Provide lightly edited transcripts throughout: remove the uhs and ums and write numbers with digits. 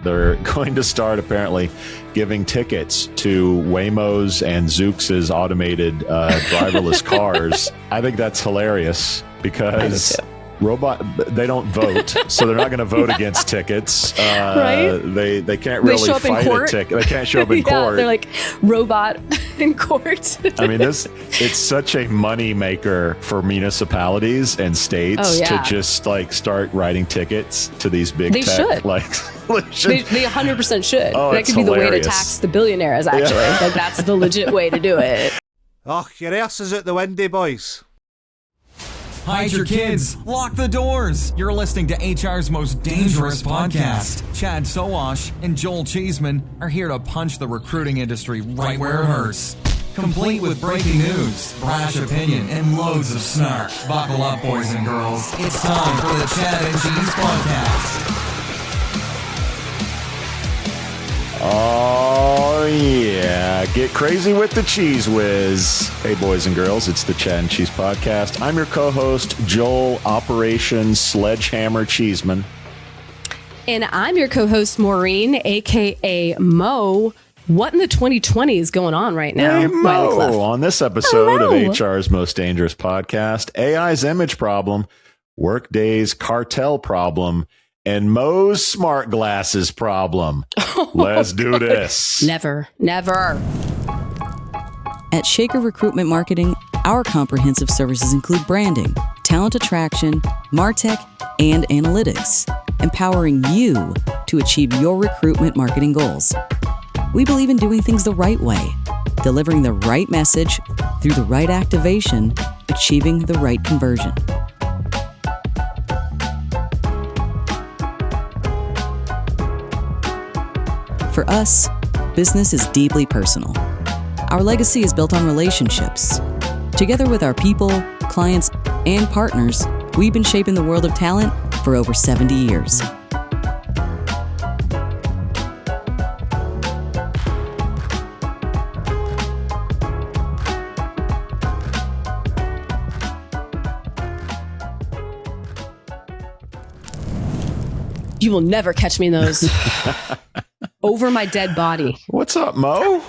They're going to start apparently giving tickets to Waymo's and Zoox's automated driverless cars. I think that's hilarious because they don't vote, so they're not going to vote against tickets. Right? They can't really fight a ticket. They can't show up in court. They're like robot in court. I mean, it's such a money maker for municipalities and states to just like start writing tickets to these big tech. Should. They 100% should. Oh, that could be the way to tax the billionaires, actually. Like, that's the legit way to do it. Oh, your ass is at the windy, boys. Hide your kids. Lock the doors. You're listening to HR's most dangerous podcast. Chad Sowash and Joel Cheeseman are here to punch the recruiting industry right where it hurts. Complete with breaking news, brash opinion, and loads of snark. Buckle up, boys and girls. It's time for the Chad and Cheese Podcast. Oh, yeah. Get crazy with the Cheese Whiz. Hey, boys and girls, it's the Chad and Cheese Podcast. I'm your co-host, Joel Operation Sledgehammer Cheeseman. And I'm your co-host, Maureen, a.k.a. Mo. What in the 2020 is going on right now? Hey, Mo. On this episode of HR's Most Dangerous Podcast, AI's image problem, Workday's cartel problem, and Mo's smart glasses problem. Let's do this. Never. At Shaker Recruitment Marketing, our comprehensive services include branding, talent attraction, MarTech, and analytics, empowering you to achieve your recruitment marketing goals. We believe in doing things the right way, delivering the right message through the right activation, achieving the right conversion. For us, business is deeply personal. Our legacy is built on relationships. Together with our people, clients, and partners, we've been shaping the world of talent for over 70 years. You will never catch me in those. Over my dead body. What's up, Mo?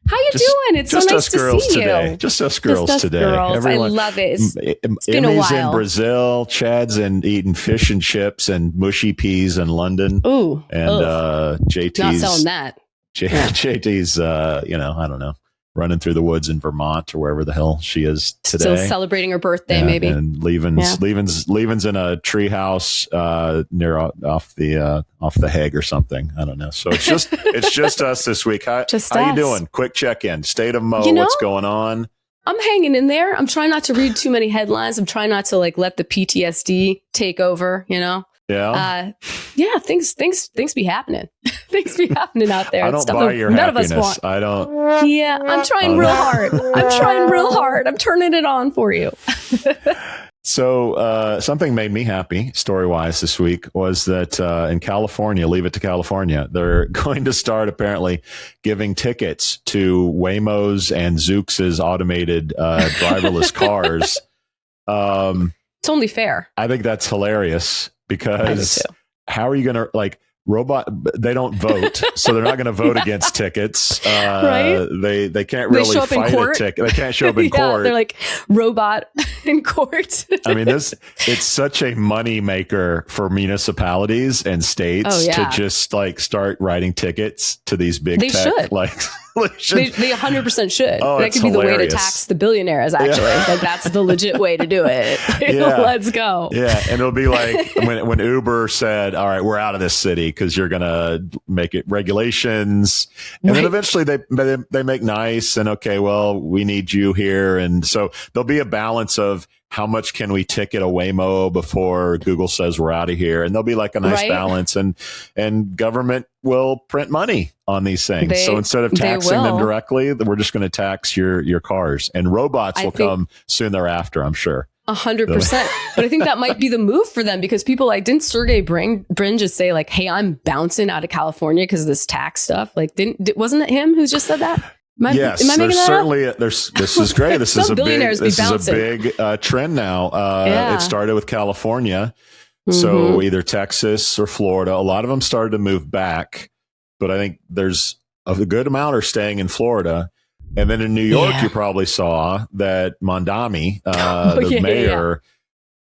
How you doing? It's so nice to see you. Just us girls today. Everyone, I love it. It's been a while. Emmy's in Brazil. Chad's eating fish and chips and mushy peas in London. Ooh. And JT's not selling that. JT's I don't know, running through the woods in Vermont or wherever the hell she is today. Still celebrating her birthday, maybe. And Levin's in a treehouse near off the Hague or something. I don't know. So it's just us this week. How you doing? Quick check-in. State of Mo. What's going on? I'm hanging in there. I'm trying not to read too many headlines. I'm trying not to let the PTSD take over. Yeah. Things be happening. Things be happening out there. I don't buy your none happiness. Of us want. I don't. Yeah, I'm trying real hard. I'm turning it on for you. So something made me happy story-wise this week was that in California, leave it to California, they're going to start apparently giving tickets to Waymo's and Zoox's automated driverless cars. It's only fair. I think that's hilarious because how are you going to they don't vote, so they're not going to vote against tickets. Right? They can't really fight a ticket. They can't show up in court. They're like robot in court. I mean, it's such a money maker for municipalities and states to just start writing tickets to these big tech. Should. They 100% should. Oh, that could be the way to tax the billionaires, actually. Like, that's the legit way to do it. Let's go. Yeah. And it'll be like when Uber said, all right, we're out of this city because you're going to make it regulations. And then eventually they make nice and, okay, well, we need you here. And so there'll be a balance of how much can we ticket a Waymo before Google says we're out of here? And there'll be like a nice balance and government will print money on these things. So instead of taxing them directly, we're just going to tax your cars, and robots will come soon thereafter, I'm sure. 100%. But I think that might be the move for them because people didn't Sergey Brin just say hey, I'm bouncing out of California because of this tax stuff? Wasn't it him who just said that? Yes, there's certainly this is great. This is a big trend now. It started with California. So either Texas or Florida, a lot of them started to move back, but I think there's a good amount are staying in Florida. And then in New York, you probably saw that Mondami, the mayor,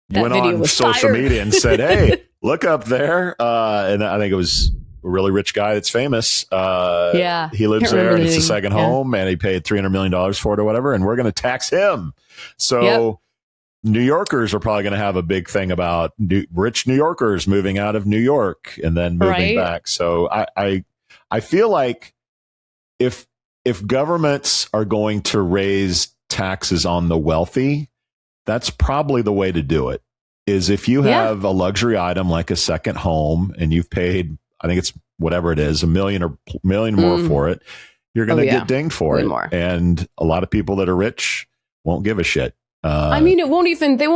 went on social media and said, "Hey, look up there." And I think it was a really rich guy that's famous. He lives there and it's a second home, and he paid $300 million for it or whatever. And we're going to tax him. So New Yorkers are probably going to have a big thing about rich New Yorkers moving out of New York and then moving back. So I feel like if governments are going to raise taxes on the wealthy, that's probably the way to do it. Is if you have a luxury item like a second home and you've paid, I think it's whatever it is, $1 million or million more for it, you're going to get dinged for it. More. And a lot of people that are rich won't give a shit. I mean, they won't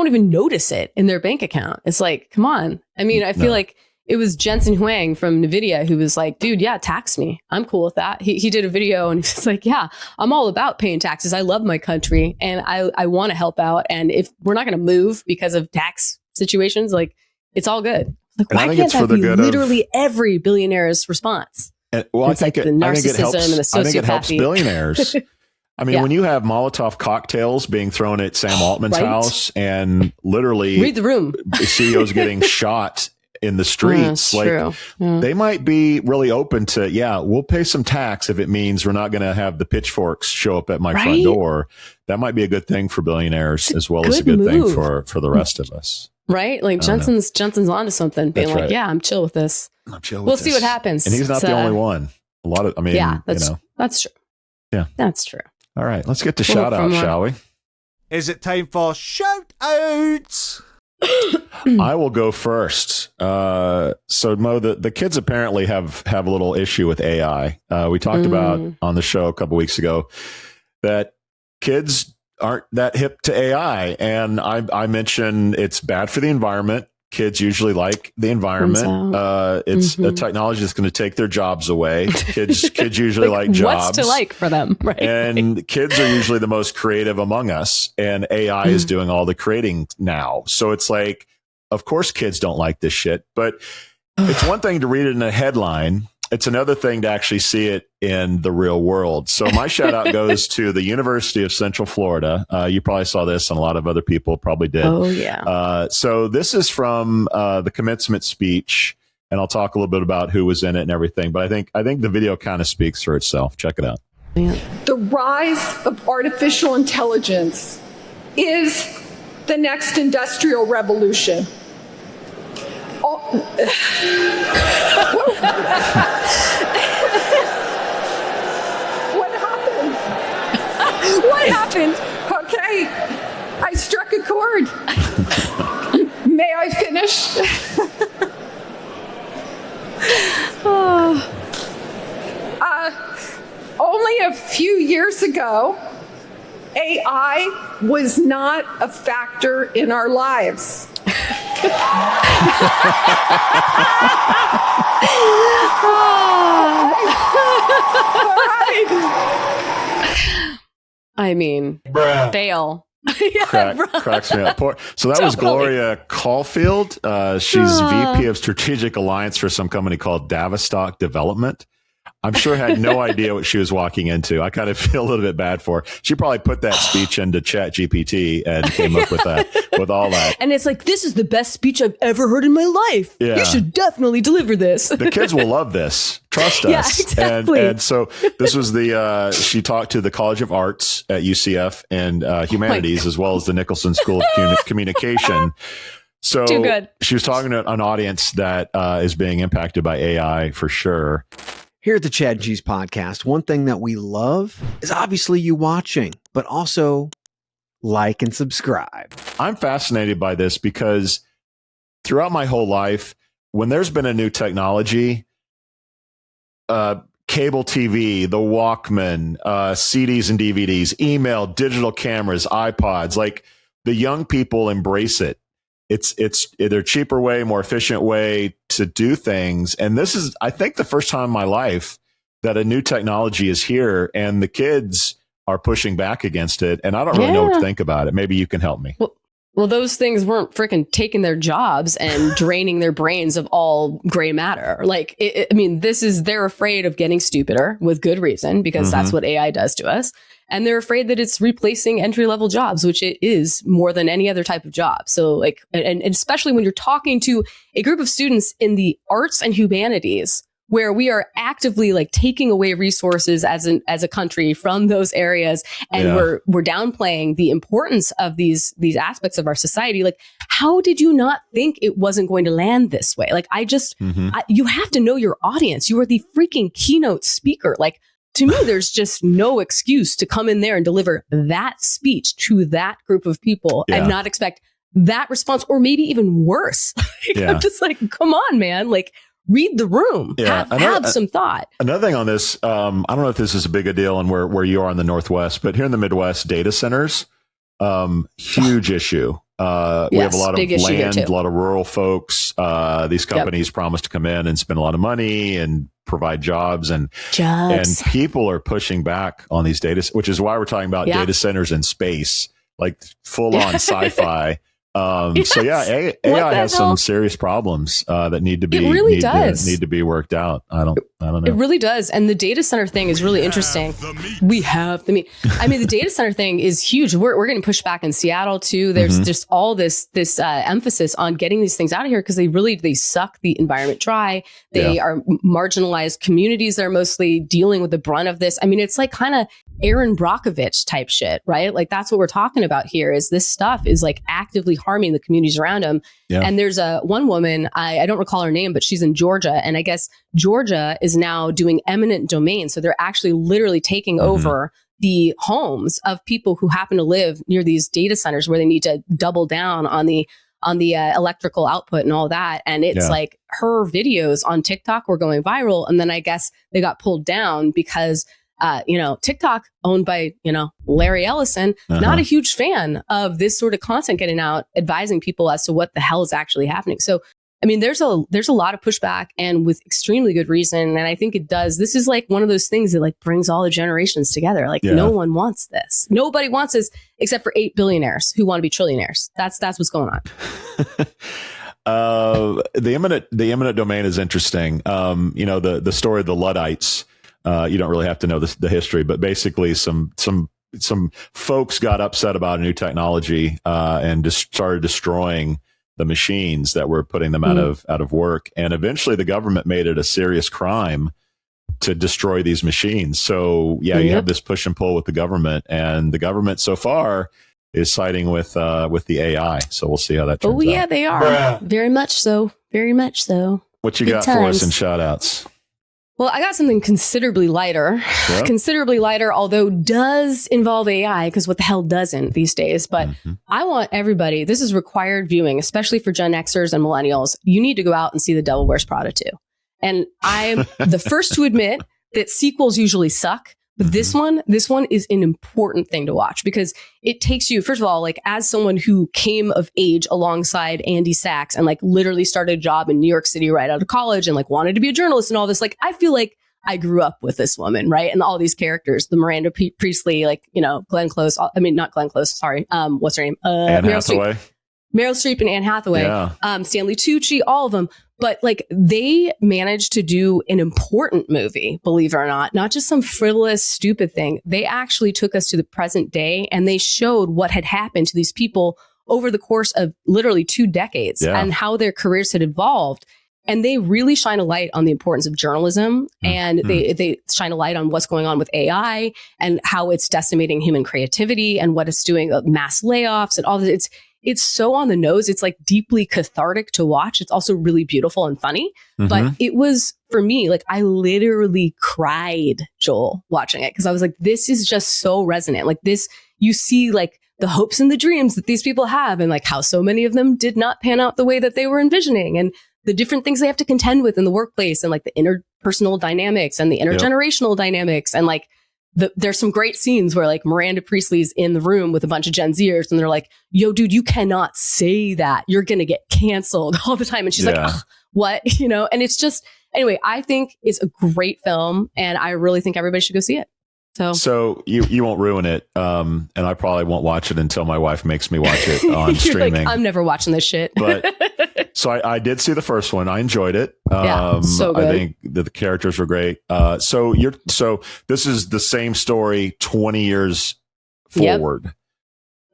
even notice it in their bank account. It's like, come on. I mean, I feel like it was Jensen Huang from NVIDIA who was like, dude, tax me. I'm cool with that. He did a video and he's like, I'm all about paying taxes. I love my country and I want to help out. And if we're not going to move because of tax situations, like it's all good. Like, why can't that be literally every billionaire's response? It's like the narcissism and the sociopathy. I think it helps billionaires. I mean, when you have Molotov cocktails being thrown at Sam Altman's house and literally read the room, CEOs getting shot in the streets, they might be really open to, we'll pay some tax if it means we're not going to have the pitchforks show up at my front door. That might be a good thing for billionaires as well as a good thing for the rest of us. Right? Like Jensen's onto something, being like, I'm chill with this. I'm chill with we'll this. See what happens. And he's not the only one. A lot of, that's true. Yeah. That's true. All right, let's get to shout outs, shall we? Is it time for shout outs? I will go first. So Mo, the kids apparently have a little issue with AI. We talked about on the show a couple weeks ago that kids aren't that hip to AI. And I mentioned it's bad for the environment. Kids usually like the environment. It's a technology that's going to take their jobs away. Kids usually like jobs. What's to like for them, right? And kids are usually the most creative among us. And AI is doing all the creating now. So it's like, of course, kids don't like this shit. But it's one thing to read it in a headline. It's another thing to actually see it in the real world. So my shout out goes to the University of Central Florida. You probably saw this, and a lot of other people probably did. Oh, yeah. So this is from the commencement speech, and I'll talk a little bit about who was in it and everything. But I think the video kind of speaks for itself. Check it out. Yeah. The rise of artificial intelligence is the next industrial revolution. What happened? What happened? Okay, I struck a chord. May I finish? Only a few years ago, AI was not a factor in our lives. I mean, fail. Cracks me up. So that was Gloria Caulfield. She's VP of Strategic Alliance for some company called Davistock Development. I'm sure had no idea what she was walking into. I kind of feel a little bit bad for her. She probably put that speech into Chat GPT and came up with that, with all that. And it's like, this is the best speech I've ever heard in my life. Yeah. You should definitely deliver this. The kids will love this. Trust us. Yeah, exactly. And so this was she talked to the College of Arts at UCF and Humanities, as well as the Nicholson School of Communication. So too good. She was talking to an audience that is being impacted by AI for sure. Here at the Chad G's podcast, one thing that we love is obviously you watching, but also like and subscribe. I'm fascinated by this because throughout my whole life, when there's been a new technology, cable TV, the Walkman, CDs and DVDs, email, digital cameras, iPods, like the young people embrace it. It's either a cheaper way, more efficient way to do things. And this is, I think, the first time in my life that a new technology is here and the kids are pushing back against it. And I don't really know what to think about it. Maybe you can help me. Well, those things weren't freaking taking their jobs and draining their brains of all gray matter. Like, they're afraid of getting stupider with good reason, because that's what AI does to us. And they're afraid that it's replacing entry-level jobs, which it is more than any other type of job. So like, and especially when you're talking to a group of students in the arts and humanities, where we are actively like taking away resources as a country from those areas, and we're downplaying the importance of these aspects of our society. Like, how did you not think it wasn't going to land this way? Like, you have to know your audience. You are the freaking keynote speaker. Like, to me, there's just no excuse to come in there and deliver that speech to that group of people and not expect that response, or maybe even worse. I'm just like, come on, man. Like, read the room. Have some thought. Another thing on this, I don't know if this is a big a deal and where you are in the Northwest, but here in the Midwest, data centers, huge issue. We have a lot of land, a lot of rural folks. These companies promise to come in and spend a lot of money and provide jobs, and people are pushing back on these which is why we're talking about data centers in space, like full on sci-fi. So AI has some serious problems that need to be need to be worked out. I don't know. It really does. And the data center thing is really interesting. We have the meat. I mean, the data center thing is huge. We're getting pushed back in Seattle too. There's just all this emphasis on getting these things out of here, because they suck the environment dry. They are marginalized communities that are mostly dealing with the brunt of this. I mean, it's like kind of Aaron Brockovich type shit, right? Like, that's what we're talking about here, is this stuff is like actively harming the communities around them. Yeah. And there's one woman, I don't recall her name, but she's in Georgia. And I guess Georgia is now doing eminent domain. So they're actually literally taking over the homes of people who happen to live near these data centers, where they need to double down on the electrical output and all that. And it's like, her videos on TikTok were going viral. And then I guess they got pulled down because TikTok, owned by, Larry Ellison, not a huge fan of this sort of content getting out, advising people as to what the hell is actually happening. So, I mean, there's a lot of pushback, and with extremely good reason. And I think this is like one of those things that like brings all the generations together. Like, no one wants this. Nobody wants this except for 8 billionaires who want to be trillionaires. That's what's going on. The eminent domain is interesting. The story of the Luddites. You don't really have to know the history, but basically some folks got upset about a new technology and just started destroying the machines that were putting them out of work. And eventually the government made it a serious crime to destroy these machines. So you have this push and pull with the government, and the government so far is siding with the AI. So we'll see how that turns out. Oh yeah, they are. Very much so. Very much so. What you got for us in shout outs? Well, I got something considerably lighter, although does involve AI, because what the hell doesn't these days? But I want everybody, this is required viewing, especially for Gen Xers and millennials. You need to go out and see The Devil Wears Prada 2. And I'm the first to admit that sequels usually suck. But this one is an important thing to watch, because it takes you, first of all, like, as someone who came of age alongside Andy Sachs and like literally started a job in New York City right out of college and like wanted to be a journalist and all this, like, I feel like I grew up with this woman, right? And all these characters, the Miranda Priestley, like, Glenn Close, not Glenn Close, sorry. What's her name? Anne Hathaway. Meryl Streep and Anne Hathaway, Stanley Tucci, all of them. But like, they managed to do an important movie, believe it or not just some frivolous, stupid thing. They actually took us to the present day, and they showed what had happened to these people over the course of literally 2 decades and how their careers had evolved. And they really shine a light on the importance of journalism, and they shine a light on what's going on with AI and how it's decimating human creativity and what it's doing, mass layoffs and all this. It's so on the nose. It's like deeply cathartic to watch. It's also really beautiful and funny. But it was, for me, like, I literally cried, Joel, watching it, because I was like, this is just so resonant. Like, this, you see like the hopes and the dreams that these people have, and like how so many of them did not pan out the way that they were envisioning, and the different things they have to contend with in the workplace, and like the interpersonal dynamics and the intergenerational dynamics. And like, there's some great scenes where like Miranda Priestley's in the room with a bunch of Gen Zers, and they're like, yo, dude, you cannot say that. You're going to get canceled all the time. And she's like, what? And it's just, anyway, I think it's a great film, and I really think everybody should go see it. So you won't ruin it, and I probably won't watch it until my wife makes me watch it on streaming. Like, I'm never watching this shit. But so I did see the first one. I enjoyed it. So good. I think that the characters were great. So this is the same story 20 years forward. Yep.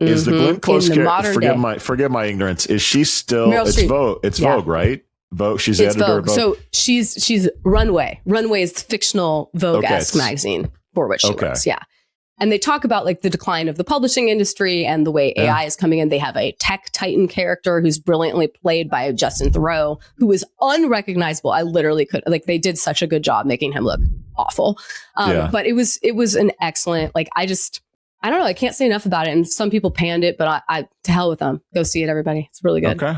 Is the Glenn Close character? Forgive my ignorance. Is she still? Meryl Streep. Vogue. It's Vogue, right? Vogue. She's the editor of Vogue. So she's Runway. Runway is the fictional Vogue-esque magazine for which she works. Yeah. And they talk about like the decline of the publishing industry and the way AI is coming in. They have a tech titan character who's brilliantly played by Justin Theroux, who is unrecognizable. I literally they did such a good job making him look awful. But it was an excellent, I don't know. I can't say enough about it. And some people panned it, but I to hell with them. Go see it, everybody. It's really good. Okay.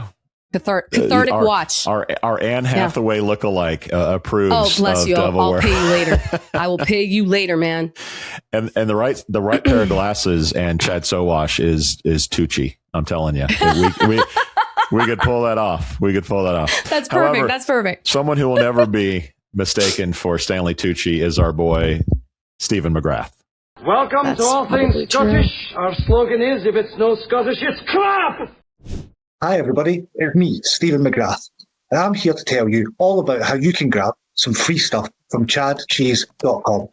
Cathartic watch. Our Anne Hathaway lookalike approves. Oh, bless you! I'll pay you later. I will pay you later, man. And the right pair of glasses and Chad Sowash is Tucci. I'm telling you, we could pull that off. That's perfect. However, that's perfect. Someone who will never be mistaken for Stanley Tucci is our boy Stephen McGrath. Welcome to All Things Scottish. Our slogan is, if it's no Scottish, it's crap! Hi everybody, it's me, Stephen McGrath, and I'm here to tell you all about how you can grab some free stuff from chadcheese.com.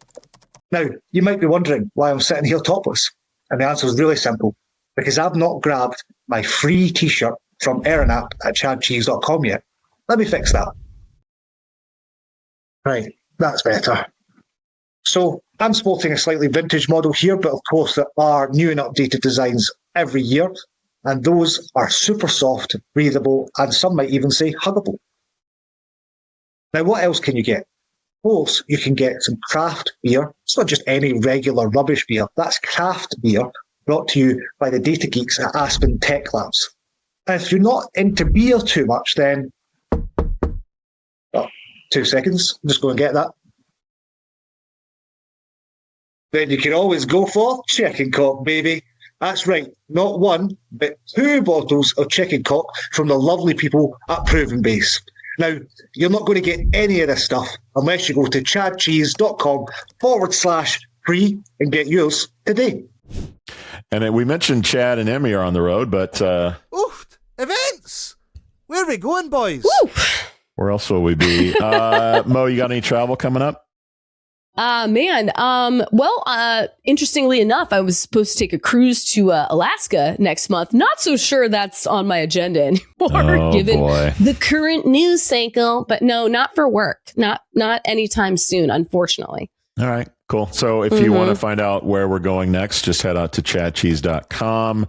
Now, you might be wondering why I'm sitting here topless, and the answer is really simple, because I've not grabbed my free t-shirt from Erin app at chadcheese.com yet. Let me fix that. Right, that's better. So, I'm sporting a slightly vintage model here, but of course there are new and updated designs every year. And those are super soft, breathable, and some might even say huggable. Now, what else can you get? Of course, you can get some craft beer. It's not just any regular rubbish beer. That's craft beer brought to you by the data geeks at Aspen Tech Labs. And if you're not into beer too much, then... Oh, 2 seconds. I'm just going to get that. Then you can always go for chicken cock, baby. That's right, not one, but 2 bottles of chicken cock from the lovely people at Proven Base. Now, you're not going to get any of this stuff unless you go to chadcheese.com/free and get yours today. And we mentioned Chad and Emmy are on the road, but... Oof, events! Where are we going, boys? Woo. Where else will we be? Mo, you got any travel coming up? Interestingly enough, I was supposed to take a cruise to Alaska next month. Not so sure that's on my agenda anymore, given the current news cycle. But no, not for work. Not anytime soon, unfortunately. All right, cool. So if you want to find out where we're going next, just head out to chadcheese.com.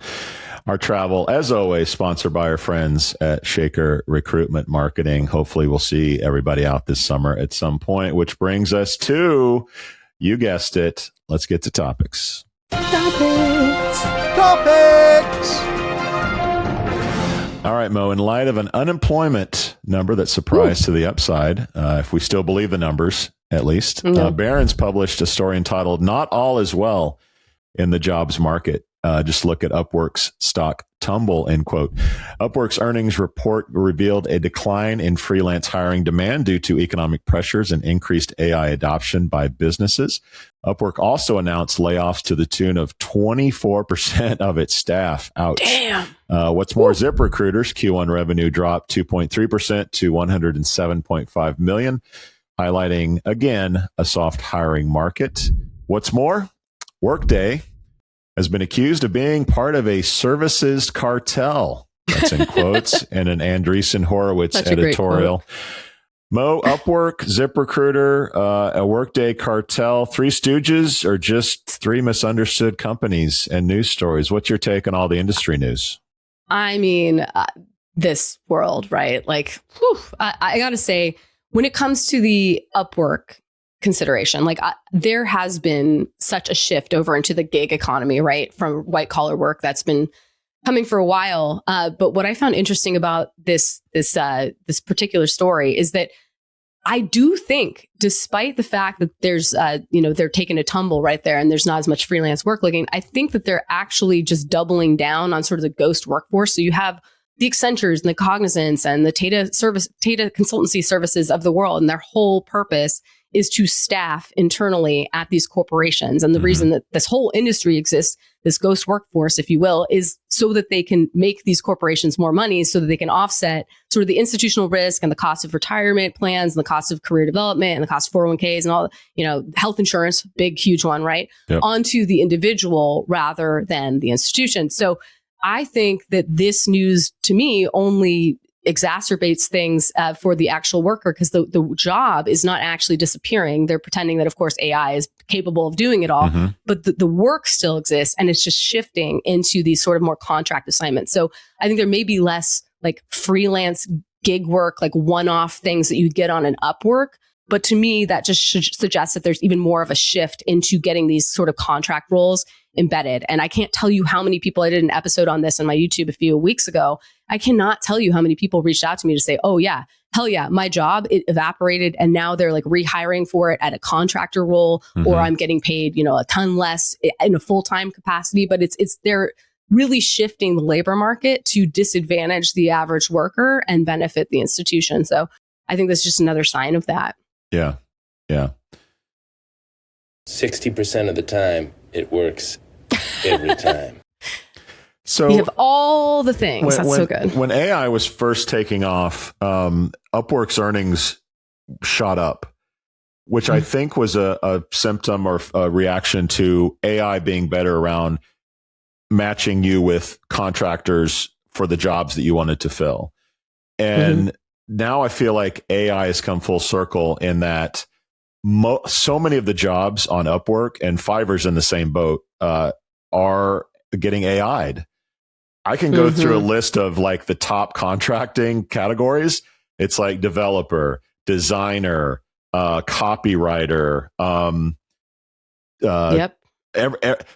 Our travel, as always, sponsored by our friends at Shaker Recruitment Marketing. Hopefully we'll see everybody out this summer at some point, which brings us to, you guessed it, let's get to topics. Topics! All right, Mo, in light of an unemployment number that surprised to the upside, if we still believe the numbers, at least, Barron's published a story entitled, "Not All Is Well in the Jobs Market." Just look at Upwork's stock tumble, end quote. Upwork's earnings report revealed a decline in freelance hiring demand due to economic pressures and increased AI adoption by businesses. Upwork also announced layoffs to the tune of 24% of its staff. Ouch. Damn. What's more, ZipRecruiter's Q1 revenue dropped 2.3% to $107.5 million, highlighting, again, a soft hiring market. What's more, Workday has been accused of being part of a services cartel. That's in quotes in an Andreessen Horowitz editorial. Mo, Upwork, ZipRecruiter, a Workday cartel, Three Stooges, or just 3 misunderstood companies and news stories? What's your take on all the industry news? I mean, this world, right? Like, I got to say, when it comes to the Upwork consideration, there has been such a shift over into the gig economy, right? From white collar work that's been coming for a while. But what I found interesting about this particular story is that I do think, despite the fact that there's, they're taking a tumble right there and there's not as much freelance work looking, I think that they're actually just doubling down on sort of the ghost workforce. So you have the Accentures and the Cognizants and the Tata consultancy services of the world, and their whole purpose is to staff internally at these corporations. And the reason that this whole industry exists, this ghost workforce, if you will, is so that they can make these corporations more money, so that they can offset sort of the institutional risk and the cost of retirement plans and the cost of career development and the cost of 401ks and all, health insurance, big, huge one, right? Yep. Onto the individual rather than the institution. So I think that this news to me only exacerbates things for the actual worker, because the job is not actually disappearing. They're pretending that, of course, AI is capable of doing it all, but the work still exists, and it's just shifting into these sort of more contract assignments. So I think there may be less like freelance gig work, like one-off things that you get on an Upwork. But to me, that just suggests that there's even more of a shift into getting these sort of contract roles embedded. And I can't tell you how many people, I did an episode on this on my YouTube a few weeks ago. I cannot tell you how many people reached out to me to say, oh yeah, hell yeah, my job, it evaporated and now they're like rehiring for it at a contractor role, or I'm getting paid, a ton less in a full-time capacity. But they're really shifting the labor market to disadvantage the average worker and benefit the institution. So I think that's just another sign of that. Yeah. Yeah. 60% of the time, it works every time. So we have all the things. That's so good. When AI was first taking off, Upwork's earnings shot up, which I think was a symptom or a reaction to AI being better around matching you with contractors for the jobs that you wanted to fill. And now I feel like AI has come full circle in that so many of the jobs on Upwork, and Fiverr's in the same boat, are getting AI'd. I can go through a list of like the top contracting categories. It's like developer, designer, copywriter,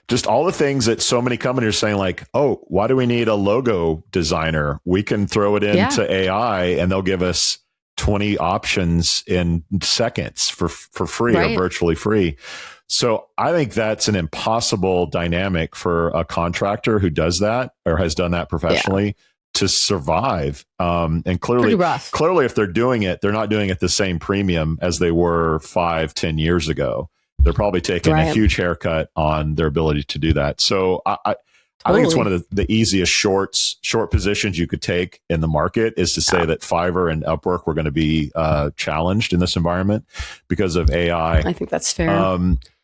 just all the things that so many companies are saying, like, oh, why do we need a logo designer? We can throw it into AI and they'll give us 20 options in seconds for free or virtually free. So I think that's an impossible dynamic for a contractor who does that or has done that professionally to survive. And clearly, if they're doing it, they're not doing it the same premium as they were 5-10 years ago. They're probably taking a huge haircut on their ability to do that. So I think it's one of the easiest short positions you could take in the market is to say that Fiverr and Upwork were going to be challenged in this environment because of AI. I think that's fair.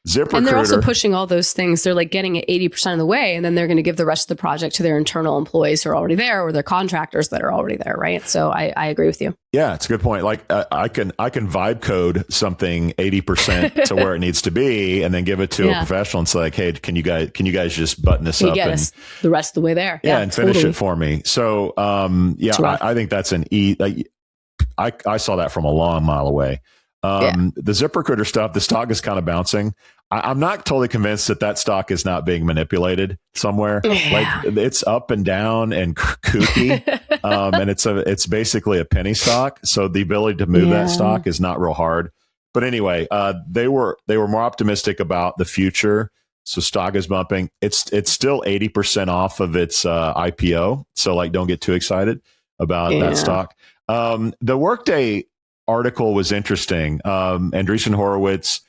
ZipRecruiter. And they're also pushing all those things. They're like getting it 80% of the way, and then they're going to give the rest of the project to their internal employees who are already there, or their contractors that are already there, right? So I agree with you. Yeah, it's a good point. Like I can vibe code something 80% to where it needs to be, and then give it to a professional and say, like, hey, can you guys just button this up get us the rest of the way there? Yeah, and finish it for me. So I think that's I saw that from a long mile away. The ZipRecruiter stuff, the stock is kind of bouncing. I'm not totally convinced that stock is not being manipulated somewhere. Like it's up and down and kooky, and it's basically a penny stock. So the ability to move that stock is not real hard. But anyway, they were more optimistic about the future. So stock is bumping. It's still 80% off of its IPO. So like, don't get too excited about that stock. The Workday article was interesting. Andreessen Horowitz,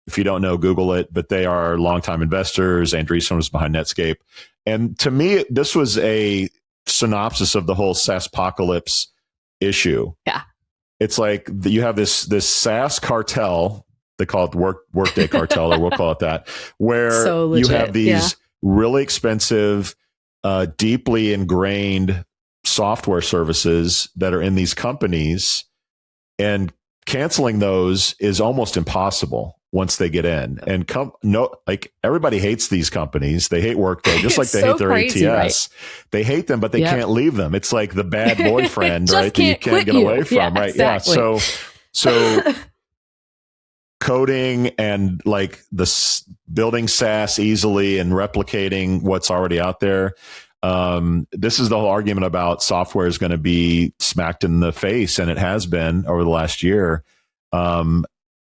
if you don't know, Google it, but they are longtime investors. Andreessen was behind Netscape. And to me, this was a synopsis of the whole SaaSpocalypse issue. Yeah. It's like you have this SaaS cartel, they call it the Workday cartel, or we'll call it that, where you have these really expensive, deeply ingrained software services that are in these companies, and canceling those is almost impossible once they get in. And like everybody hates these companies. They hate Workday, just like they hate their ATS. Right? They hate them, but they can't leave them. It's like the bad boyfriend, right? That you can't get away from, right? Exactly. Yeah. So coding and like building SaaS easily and replicating what's already out there. This is the whole argument about software is going to be smacked in the face, and it has been over the last year.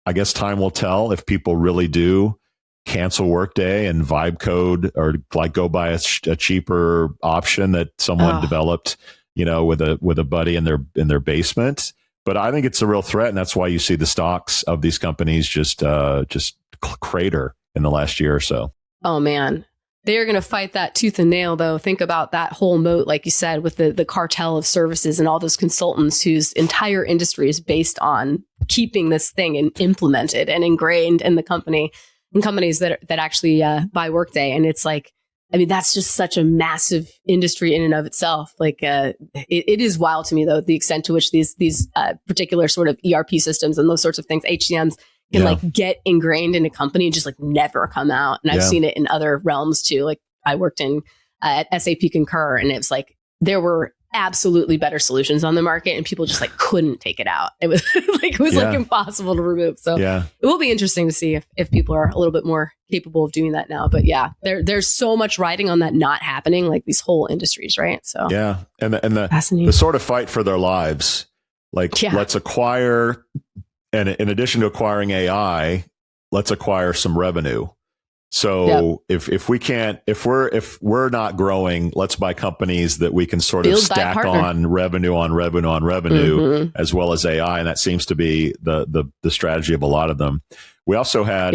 I guess time will tell if people really do cancel Workday and vibe code, or like go buy a cheaper option that someone developed, with a buddy in their basement. But I think it's a real threat, and that's why you see the stocks of these companies just crater in the last year or so. Oh man, they're going to fight that tooth and nail, though. Think about that whole moat, like you said, with the cartel of services and all those consultants whose entire industry is based on keeping this thing and implemented and ingrained in the company, in companies that actually buy Workday. And it's like, I mean, that's just such a massive industry in and of itself. Like, it is wild to me, though, the extent to which these particular sort of ERP systems and those sorts of things, HCMs, can like get ingrained in a company and just like never come out. And I've seen it in other realms too. Like I worked at SAP Concur, and it was like there were absolutely better solutions on the market, and people just like couldn't take it out. It was like impossible to remove. So it will be interesting to see if people are a little bit more capable of doing that now. But yeah, there's so much riding on that not happening, like these whole industries, right? So and the sort of fight for their lives, like let's acquire, and in addition to acquiring AI, let's acquire some revenue. So if we're not growing, let's buy companies that we can sort of stack on revenue, as well as AI. And that seems to be the strategy of a lot of them. We also had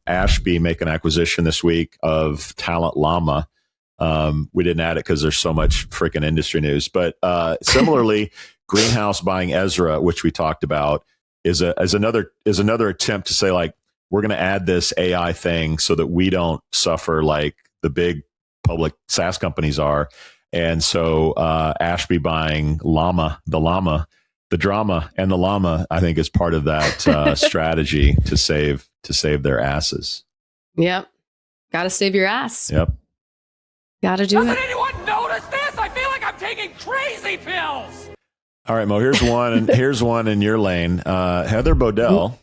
Ashby make an acquisition this week of Talent Llama. We didn't add it because there's so much freaking industry news. But similarly, Greenhouse buying Ezra, which we talked about, is another attempt to say, like, we're going to add this AI thing so that we don't suffer like the big public SaaS companies are. And so Ashby buying the drama and the llama, I think, is part of that strategy to save their asses. Yep. Got to save your ass. Yep. Got to do it. Doesn't anyone notice this? I feel like I'm taking crazy pills. All right, Mo, here's one in your lane. Heather Bodell,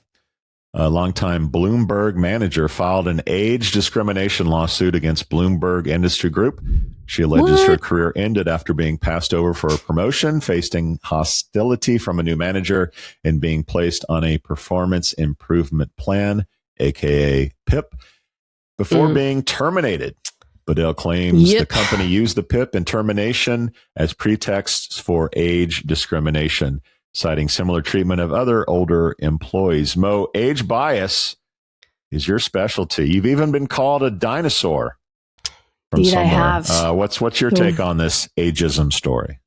a longtime Bloomberg manager, filed an age discrimination lawsuit against Bloomberg Industry Group. She alleges her career ended after being passed over for a promotion, facing hostility from a new manager, and being placed on a performance improvement plan, aka PIP, before being terminated. Bodell claims the company used the PIP and termination as pretexts for age discrimination, citing similar treatment of other older employees. Mo, age bias is your specialty. You've even been called a dinosaur from somewhere. I have. What's your take on this ageism story?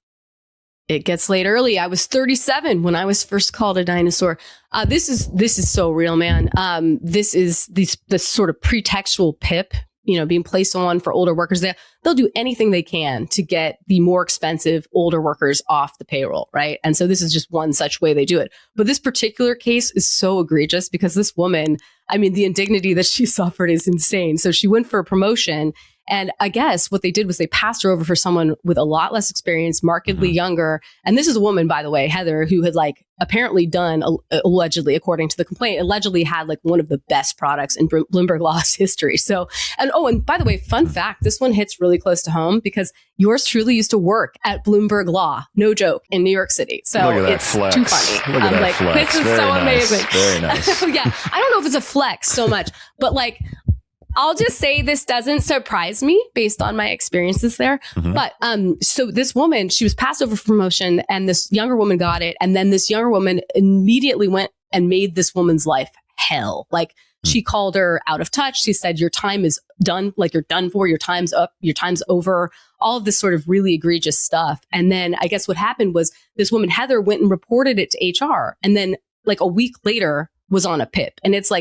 It gets late early. I was 37 when I was first called a dinosaur. This is so real, man. This is this sort of pretextual PIP, being placed on for older workers. They'll do anything they can to get the more expensive older workers off the payroll, right? And so this is just one such way they do it. But this particular case is so egregious because this woman, I mean, the indignity that she suffered is insane. So she went for a promotion, and I guess what they did was they passed her over for someone with a lot less experience, markedly younger. And this is a woman, by the way, Heather, who had apparently done, allegedly, according to the complaint, allegedly had one of the best products in Bloomberg Law's history. So, and by the way, fun fact, this one hits really close to home because yours truly used to work at Bloomberg Law, no joke, in New York City. So it's flex. Too funny. Look at that flex. This is Very so nice. amazing. Very nice. Yeah, I don't know if it's a flex so much, but I'll just say this doesn't surprise me based on my experiences there. But so this woman, she was passed over for promotion, and this younger woman got it. And then this younger woman immediately went and made this woman's life hell. She called her out of touch. She said, your time is done. You're done for. Your time's up. Your time's over. All of this sort of really egregious stuff. And then I guess what happened was this woman, Heather, went and reported it to HR. And then a week later was on a PIP. And it's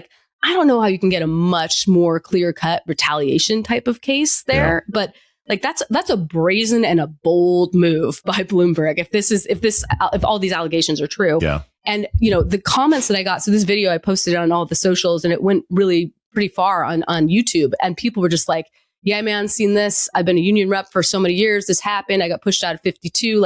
I don't know how you can get a much more clear-cut retaliation type of case there, but that's a brazen and a bold move by Bloomberg. If all these allegations are true, and the comments that I got. So this video I posted on all the socials, and it went really pretty far on YouTube, and people were just like, "Yeah, man, seen this. I've been a union rep for so many years. This happened. I got pushed out at 52."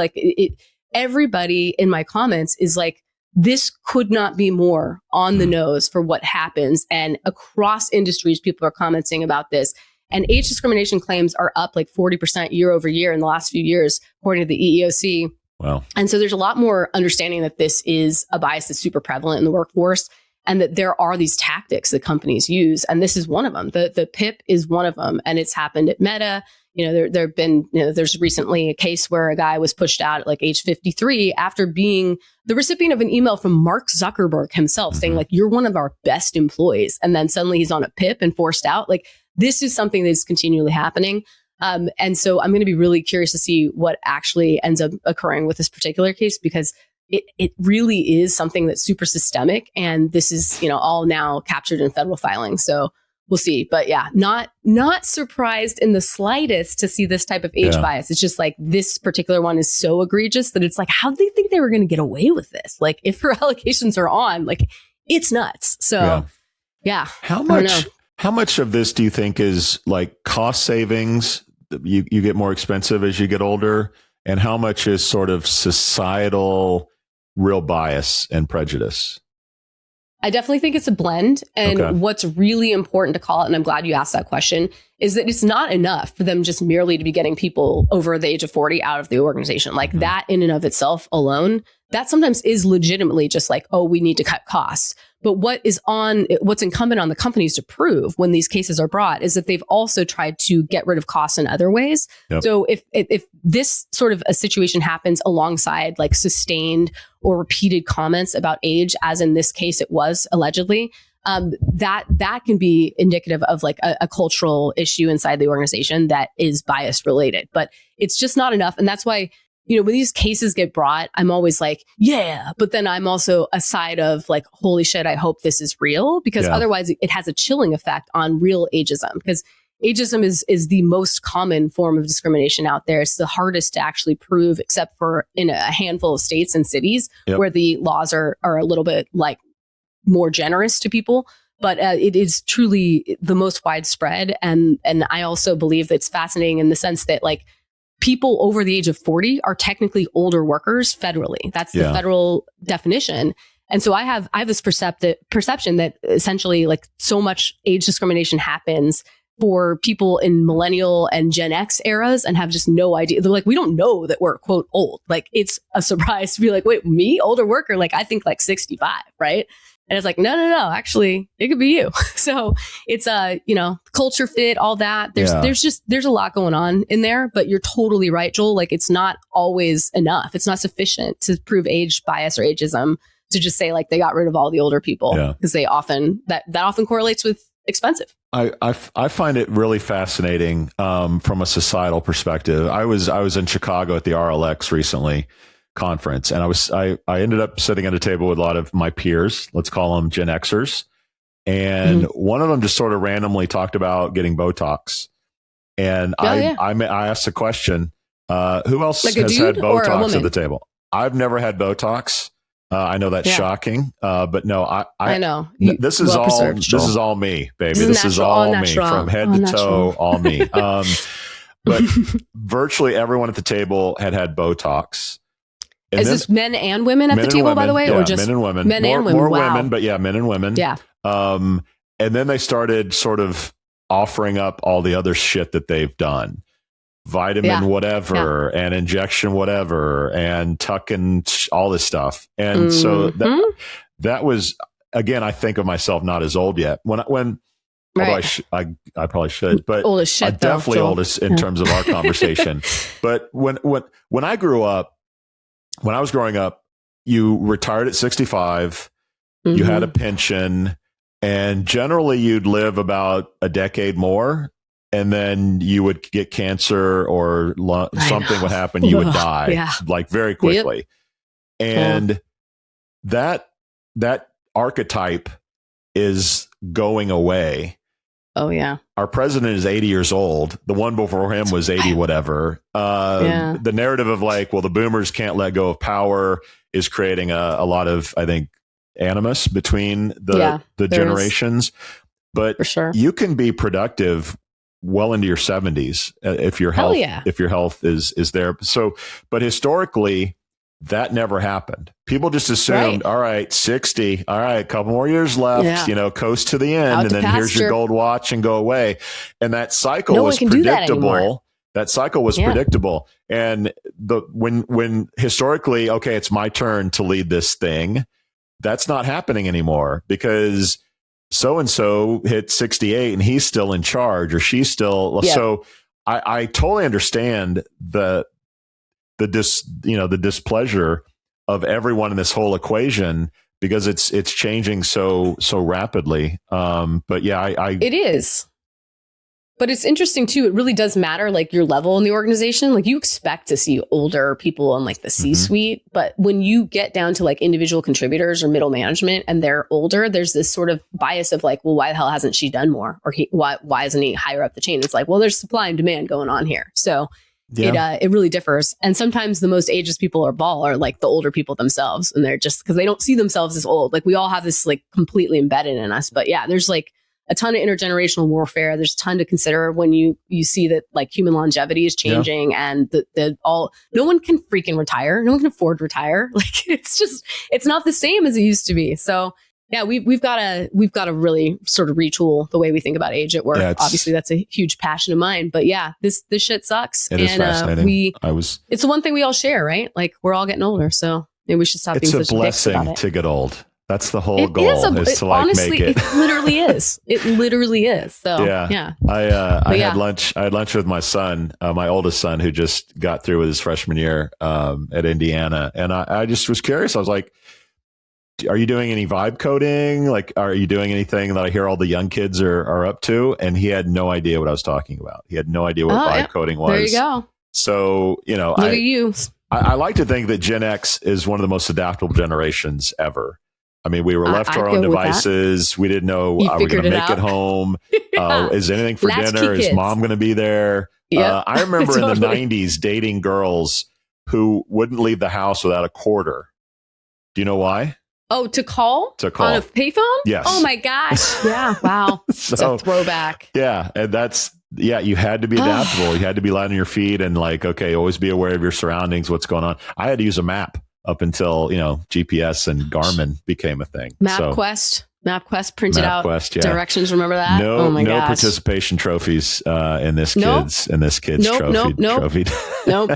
Everybody in my comments is like, this could not be more on the nose for what happens. And across industries, people are commenting about this. And age discrimination claims are up 40% year over year in the last few years, according to the EEOC. Wow. And so there's a lot more understanding that this is a bias that's super prevalent in the workforce. and that there are these tactics that companies use. And this is one of them. The PIP is one of them. And it's happened at Meta. There have been, there's recently a case where a guy was pushed out at like age 53 after being the recipient of an email from Mark Zuckerberg himself saying like, you're one of our best employees. And then suddenly he's on a PIP and forced out. Like, this is something that is continually happening. And so I'm going to be really curious to see what actually ends up occurring with this particular case, because it really is something that's super systemic. And this is, all now captured in federal filings. So we'll see. But yeah, not surprised in the slightest to see this type of age bias. It's just like this particular one is so egregious that it's like, how did they think they were going to get away with this? Like, if her allegations are on, like, it's nuts. So yeah. How much of this do you think is like cost savings? You get more expensive as you get older, and how much is sort of societal real bias and prejudice? I definitely think it's a blend. And what's really important to call it, and I'm glad you asked that question, is that it's not enough for them just merely to be getting people over the age of 40 out of the organization. Like that in and of itself alone, that sometimes is legitimately just like, oh, we need to cut costs. But what's incumbent on the companies to prove when these cases are brought is that they've also tried to get rid of costs in other ways. Yep. So if this sort of a situation happens alongside like sustained or repeated comments about age, as in this case it was allegedly, that can be indicative of like a cultural issue inside the organization that is bias related. But it's just not enough. And that's why, when these cases get brought, I'm always like, yeah, but then I'm also a side of like, holy shit, I hope this is real, because otherwise it has a chilling effect on real ageism, because ageism is the most common form of discrimination out there. It's the hardest to actually prove, except for in a handful of states and cities where the laws are a little bit like more generous to people. But it is truly the most widespread. And I also believe that it's fascinating in the sense that like, people over the age of 40 are technically older workers federally. That's the federal definition. And so I have this perception that essentially like so much age discrimination happens for people in millennial and Gen X eras and have just no idea. They're like, we don't know that we're quote old. Like, it's a surprise to be like, wait, me, older worker? Like, I think like 65, right? And it's like, no, actually, it could be you. So it's culture fit, all that. There's a lot going on in there, but you're totally right, Joel. Like, it's not always enough. It's not sufficient to prove age bias or ageism to just say like they got rid of all the older people, because they often that often correlates with expensive. I find it really fascinating from a societal perspective. I was in Chicago at the RLX recently conference, and I ended up sitting at a table with a lot of my peers, let's call them Gen Xers, and one of them just sort of randomly talked about getting Botox, and I asked the question, who else like has had Botox at the table? I've never had Botox. I know that's shocking, but no, I know this is all me, baby. This is all me from head to toe, all me. But virtually everyone at the table had Botox. And is this men and women at the table, by the way, or just men and women? More women, but men and women. Yeah. And then they started sort of offering up all the other shit that they've done. Vitamin whatever and injection whatever and tucking all this stuff. And so that was, again, I think of myself not as old yet. When I probably should, but old as shit, definitely oldest in terms of our conversation. But when I grew up, when I was growing up, you retired at 65, you had a pension, and generally you'd live about a decade more, and then you would get cancer or something would happen. You would die like very quickly. Yep. And that archetype is going away. Oh, yeah. Our president is 80 years old. The one before him was 80, whatever. The narrative of like, well, the boomers can't let go of power is creating a lot of, I think, animus between the generations. But you can be productive well into your 70s if your health is there. So, but historically, that never happened. People just assumed, all right, 60, all right, a couple more years left, coast to the end, and then here's your gold watch and go away. And that cycle was predictable. That cycle was predictable. And when historically, okay, it's my turn to lead this thing. that's not happening anymore because so-and-so hit 68 and he's still in charge or she's still. Yeah. So I totally understand the displeasure of everyone in this whole equation because it's changing so rapidly. But yeah, it is. But it's interesting too. It really does matter, like your level in the organization. Like you expect to see older people in like the C-suite, but when you get down to like individual contributors or middle management and they're older, there's this sort of bias of like, well, why the hell hasn't she done more? Or why isn't he higher up the chain? It's like, well, there's supply and demand going on here. So it really differs. And sometimes the most ageist people are like the older people themselves. And they're just because they don't see themselves as old. Like we all have this like completely embedded in us. But yeah, there's like a ton of intergenerational warfare. There's a ton to consider when you see that like human longevity is changing and no one can freaking retire. No one can afford to retire. Like it's not the same as it used to be. So yeah, we've got to really sort of retool the way we think about age at work. Yeah, obviously that's a huge passion of mine, but yeah, this shit sucks. It is fascinating. It's the one thing we all share, right? Like we're all getting older. So maybe we should stop being such dicks about it. It's a blessing to get old. That's the whole goal is to like honestly, make it. It literally is. It literally is. So yeah. I had lunch with my son, my oldest son, who just got through with his freshman year at Indiana, and I just was curious. I was like, "Are you doing any vibe coding? Like, are you doing anything that I hear all the young kids are up to?" And he had no idea what I was talking about. He had no idea what vibe coding was. There you go. So look at you. I like to think that Gen X is one of the most adaptable generations ever. I mean, we were left to our own devices. We didn't know, are we going to make it home? Is anything for dinner? Is mom going to be there? Yep. I remember in the 90s dating girls who wouldn't leave the house without a quarter. Do you know why? Oh, to call? On a payphone? Yes. Oh my gosh. Yeah. Wow. It's a throwback. Yeah. And you had to be adaptable. You had to be light on your feet and like, okay, always be aware of your surroundings, what's going on. I had to use a map up until, GPS and Garmin became a thing. MapQuest printed out directions. Remember that? No participation trophies in this kid's trophy. Nope.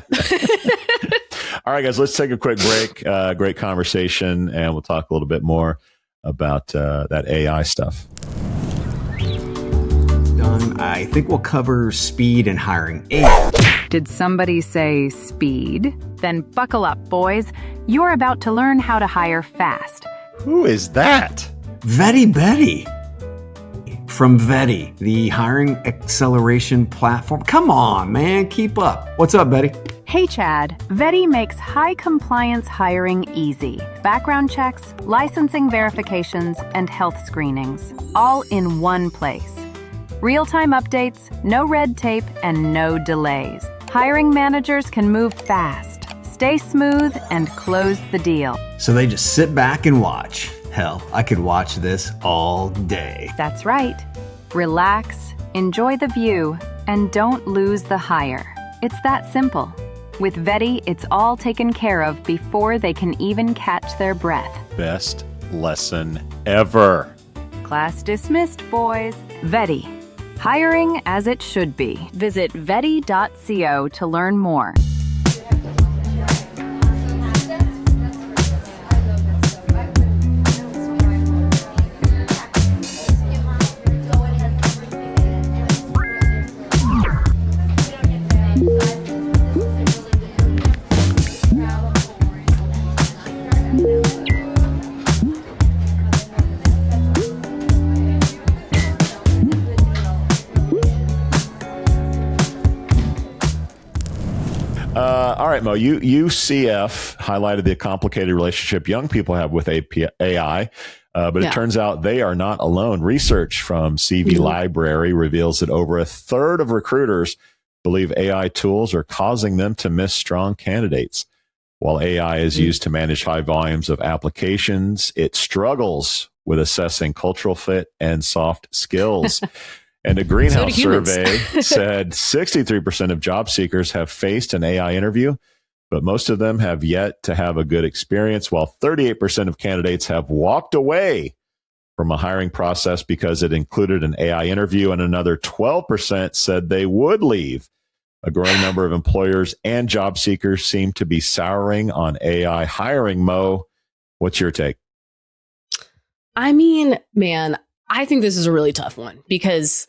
All right, guys, let's take a quick break. Great conversation, and we'll talk a little bit more about that AI stuff. Done. I think we'll cover speed and hiring. Did somebody say speed? Then buckle up, boys. You're about to learn how to hire fast. Who is that? Vetty Betty. From Vetty, the hiring acceleration platform. Come on, man, keep up. What's up, Betty? Hey, Chad. Vetty makes high compliance hiring easy. Background checks, licensing verifications, and health screenings, all in one place. Real-time updates, no red tape, and no delays. Hiring managers can move fast, stay smooth, and close the deal. So they just sit back and watch. Hell, I could watch this all day. That's right. Relax, enjoy the view, and don't lose the hire. It's that simple. With Vetty, it's all taken care of before they can even catch their breath. Best lesson ever. Class dismissed, boys. Vetty. Hiring as it should be. Visit vetty.co to learn more. All right, Mo, UCF highlighted the complicated relationship young people have with AI, but it turns out they are not alone. Research from CV Library reveals that over a third of recruiters believe AI tools are causing them to miss strong candidates. While AI is used to manage high volumes of applications, it struggles with assessing cultural fit and soft skills. And a Greenhouse survey said 63% of job seekers have faced an AI interview, but most of them have yet to have a good experience, while 38% of candidates have walked away from a hiring process because it included an AI interview, and another 12% said they would leave. A growing number of employers and job seekers seem to be souring on AI hiring. Mo, what's your take? I mean, man, I think this is a really tough one because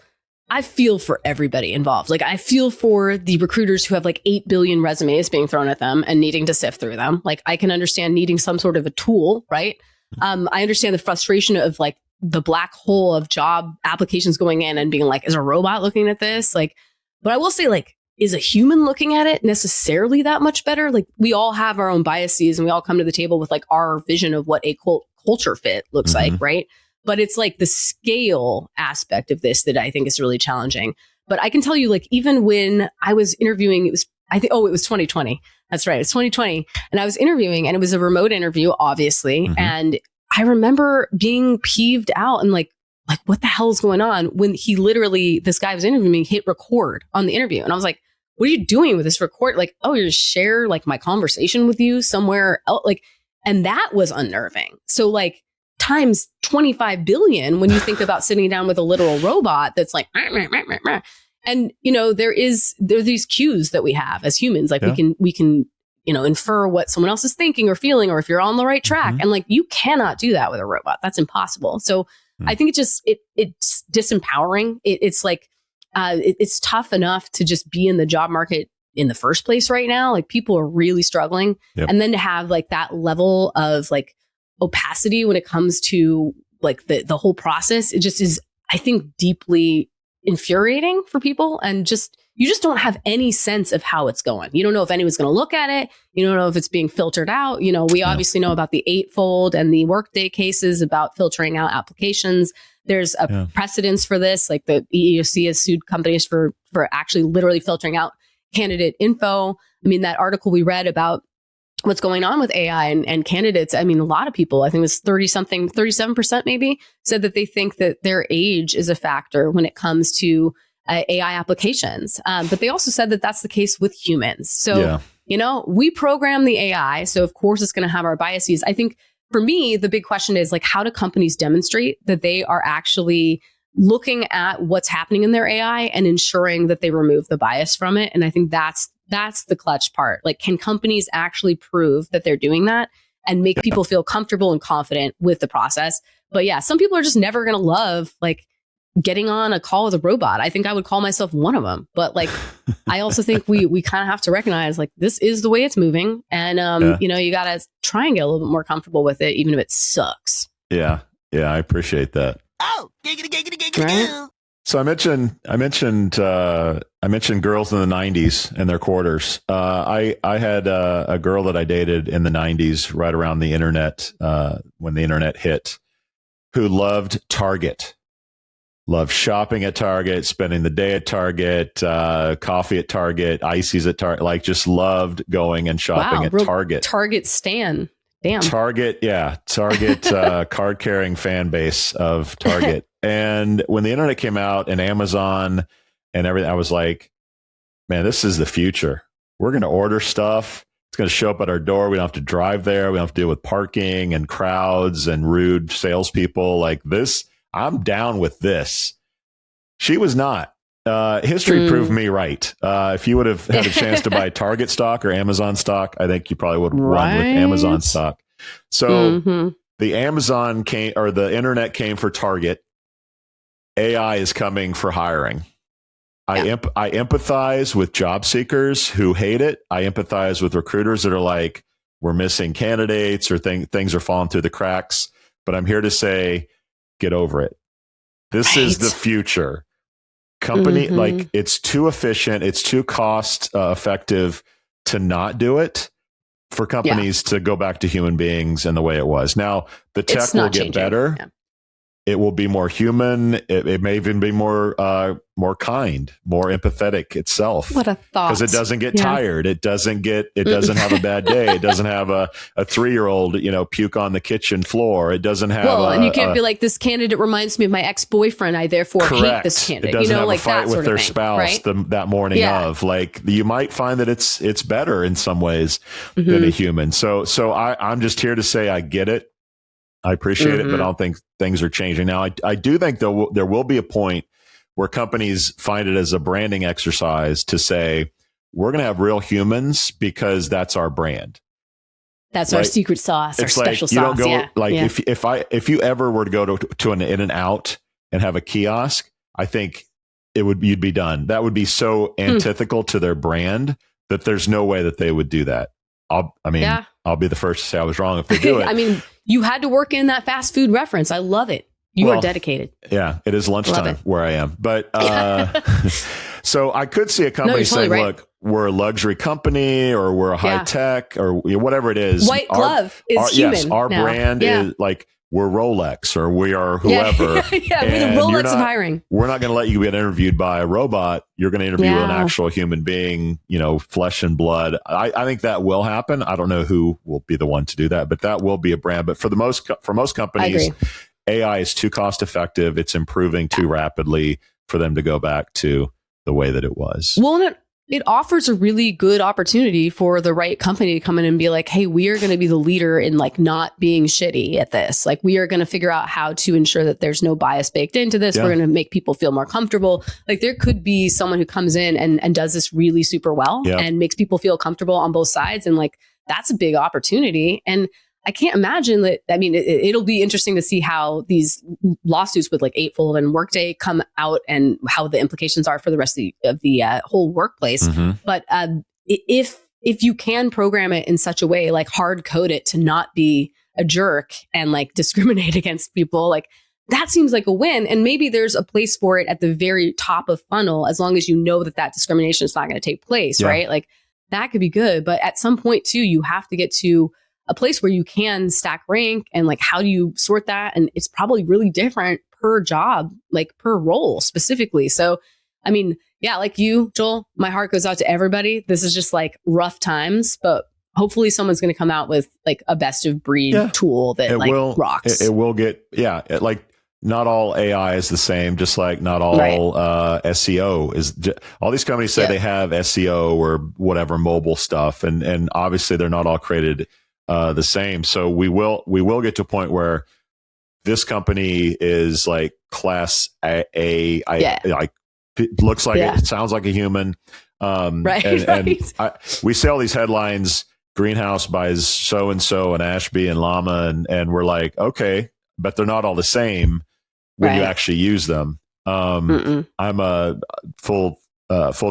I feel for everybody involved. Like, I feel for the recruiters who have like 8 billion resumes being thrown at them and needing to sift through them. Like, I can understand needing some sort of a tool, right? I understand the frustration of like the black hole of job applications going in and being like, is a robot looking at this? Like, but I will say, like, is a human looking at it necessarily that much better? Like, we all have our own biases and we all come to the table with like our vision of what a culture fit looks like, right? But it's like the scale aspect of this that I think is really challenging. But I can tell you, like, even when I was interviewing, it was 2020. That's right. It's 2020. And I was interviewing and it was a remote interview, obviously. And I remember being peeved out and like, what the hell is going on when this guy was interviewing me, hit record on the interview. And I was like, what are you doing with this record? Like, oh, you're to share like my conversation with you somewhere else. Like, and that was unnerving. So like, times 25 billion when you think about sitting down with a literal robot that's like, and you know, there are these cues that we have as humans. Like we can, you know, infer what someone else is thinking or feeling, or if you're on the right track. And like, you cannot do that with a robot. That's impossible. So I think it's disempowering. It's like, it's tough enough to just be in the job market in the first place right now. Like, people are really struggling. And then to have like that level of like opacity when it comes to like the whole process, it just is, I think, deeply infuriating for people. And you just don't have any sense of how it's going. You don't know if anyone's going to look at it. You don't know if it's being filtered out. You know, we obviously know about the Eightfold and the Workday cases about filtering out applications. There's a precedence for this. Like, the EEOC has sued companies for actually literally filtering out candidate info. I mean, that article we read about what's going on with AI and candidates. I mean, a lot of people, I think it was 37% maybe, said that they think that their age is a factor when it comes to AI applications. But they also said that that's the case with humans. So, you know, we program the AI. So of course it's going to have our biases. I think for me, the big question is like, how do companies demonstrate that they are actually looking at what's happening in their AI and ensuring that they remove the bias from it? And I think that's the clutch part. Like, can companies actually prove that they're doing that and make people feel comfortable and confident with the process? But yeah, some people are just never going to love like getting on a call with a robot. I think I would call myself one of them. But like, I also think we kind of have to recognize like, this is the way it's moving. And, you know, you got to try and get a little bit more comfortable with it, even if it sucks. Yeah. Yeah. I appreciate that. Oh, Right? So I mentioned girls in the 90s and their quarters. I had a girl that I dated in the 90s, right around the internet, when the internet hit, who loved Target, loved shopping at Target, spending the day at Target, coffee at Target, ices at Target, like just loved going and shopping at Target. Target stan. Damn. Target card carrying fan base of Target. And when the internet came out and Amazon and everything, I was like, man, this is the future. We're going to order stuff. It's going to show up at our door. We don't have to drive there. We don't have to deal with parking and crowds and rude salespeople like this. I'm down with this. She was not. History proved me right. If you would have had a chance to buy Target stock or Amazon stock, I think you probably would have run with Amazon stock. So the Amazon came, or the internet came for Target. AI is coming for hiring. I empathize with job seekers who hate it. I empathize with recruiters that are like, we're missing candidates or things are falling through the cracks. But I'm here to say, get over it. This is the future. Company, like, it's too efficient. It's too cost effective to not do it, for companies to go back to human beings and the way it was. Now, the tech will get better. Yeah. It will be more human. It may even be more kind, more empathetic itself. What a thought! Because it doesn't get tired. It doesn't have a bad day. It doesn't have a 3-year-old, puke on the kitchen floor. It doesn't have. Well, and you can't be like, this candidate reminds me of my ex-boyfriend. I therefore hate this candidate. It doesn't have like a fight that with their thing, spouse right? that morning of. Like, you might find that it's better in some ways than a human. So I'm just here to say I get it. I appreciate it, but I don't think things are changing. Now, I do think there will be a point where companies find it as a branding exercise to say, we're going to have real humans because that's our brand. That's our secret sauce, our it's special like, you sauce. don't go, Yeah. like yeah. if you ever were to go to an In-N-Out and have a kiosk, I think you'd be done. That would be so antithetical to their brand that there's no way that they would do that. I'll be the first to say I was wrong if they do it. I mean, you had to work in that fast food reference. I love it. You are dedicated. Yeah, it is lunchtime where I am. But so I could see a company saying, look, we're a luxury company or we're a high tech or whatever it is. White glove is human. Yes, our now. brand is like we're Rolex or we are whoever. We're the Rolex of hiring. We're not going to let you get interviewed by a robot. You're going to interview an actual human being, flesh and blood. I think that will happen. I don't know who will be the one to do that, but that will be a brand. But for most companies, AI is too cost effective. It's improving too rapidly for them to go back to the way that it was. Well, it offers a really good opportunity for the right company to come in and be like, hey, we are going to be the leader in like not being shitty at this. Like we are going to figure out how to ensure that there's no bias baked into this. We're going to make people feel more comfortable. Like there could be someone who comes in and does this really super well and makes people feel comfortable on both sides. And like, that's a big opportunity. And I can't imagine that. I mean, it'll be interesting to see how these lawsuits with like Eightfold and Workday come out and how the implications are for the rest of the whole workplace. Mm-hmm. But if you can program it in such a way, like hard code it to not be a jerk and like discriminate against people, like that seems like a win. And maybe there's a place for it at the very top of funnel, as long as you know that discrimination is not going to take place, right? Like that could be good. But at some point too, you have to get to a place where you can stack rank and like, how do you sort that? And it's probably really different per job, like per role specifically. So, I mean, yeah, like you, Joel, my heart goes out to everybody. This is just like rough times, but hopefully someone's going to come out with like a best of breed tool that rocks. It will get, like not all AI is the same, just like not all SEO is. All these companies say they have SEO or whatever mobile stuff. And obviously they're not all created the same. So we will get to a point where this company is like class A, like it looks like it sounds like a human. And we see all these headlines, Greenhouse buys so-and-so and Ashby and Llama. And we're like, okay, but they're not all the same when you actually use them. I'm a full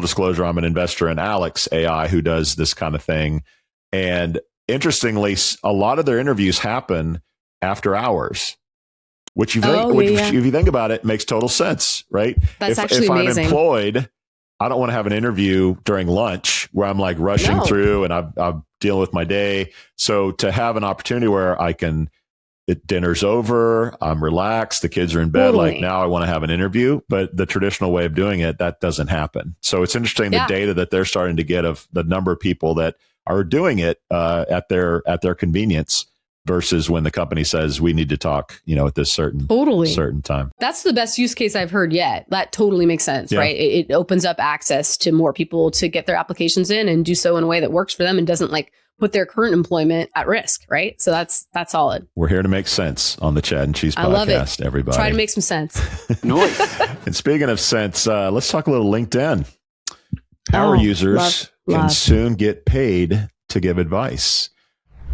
disclosure. I'm an investor in Alex AI who does this kind of thing. And interestingly, a lot of their interviews happen after hours, which if you think about it, makes total sense, right? That's if actually amazing. I'm employed, I don't want to have an interview during lunch where I'm like rushing through and I'm dealing with my day. So to have an opportunity where dinner's over, I'm relaxed, the kids are in bed, like now I want to have an interview, but the traditional way of doing it, that doesn't happen. So it's interesting the data that they're starting to get of the number of people that are doing it at their convenience versus when the company says we need to talk, at this certain time. That's the best use case I've heard yet. That totally makes sense, right? It opens up access to more people to get their applications in and do so in a way that works for them and doesn't like put their current employment at risk, right? So that's solid. We're here to make sense on the Chad and Cheese podcast, I love it. Everybody. Try to make some sense. And speaking of sense, let's talk a little LinkedIn. Our users can soon get paid to give advice.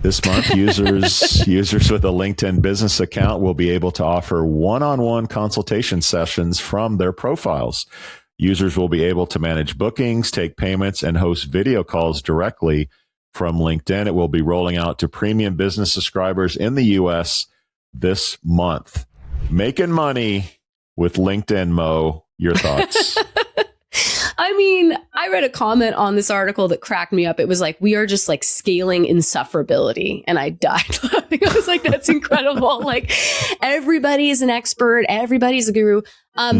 This month, users with a LinkedIn business account will be able to offer one-on-one consultation sessions from their profiles. Users will be able to manage bookings, take payments, and host video calls directly from LinkedIn. It will be rolling out to premium business subscribers in the U.S. this month. Making money with LinkedIn, Mo. Your thoughts? I mean, I read a comment on this article that cracked me up. It was like, we are just like scaling insufferability. And I died laughing. I was like, that's incredible. Like everybody is an expert. Everybody's a guru. How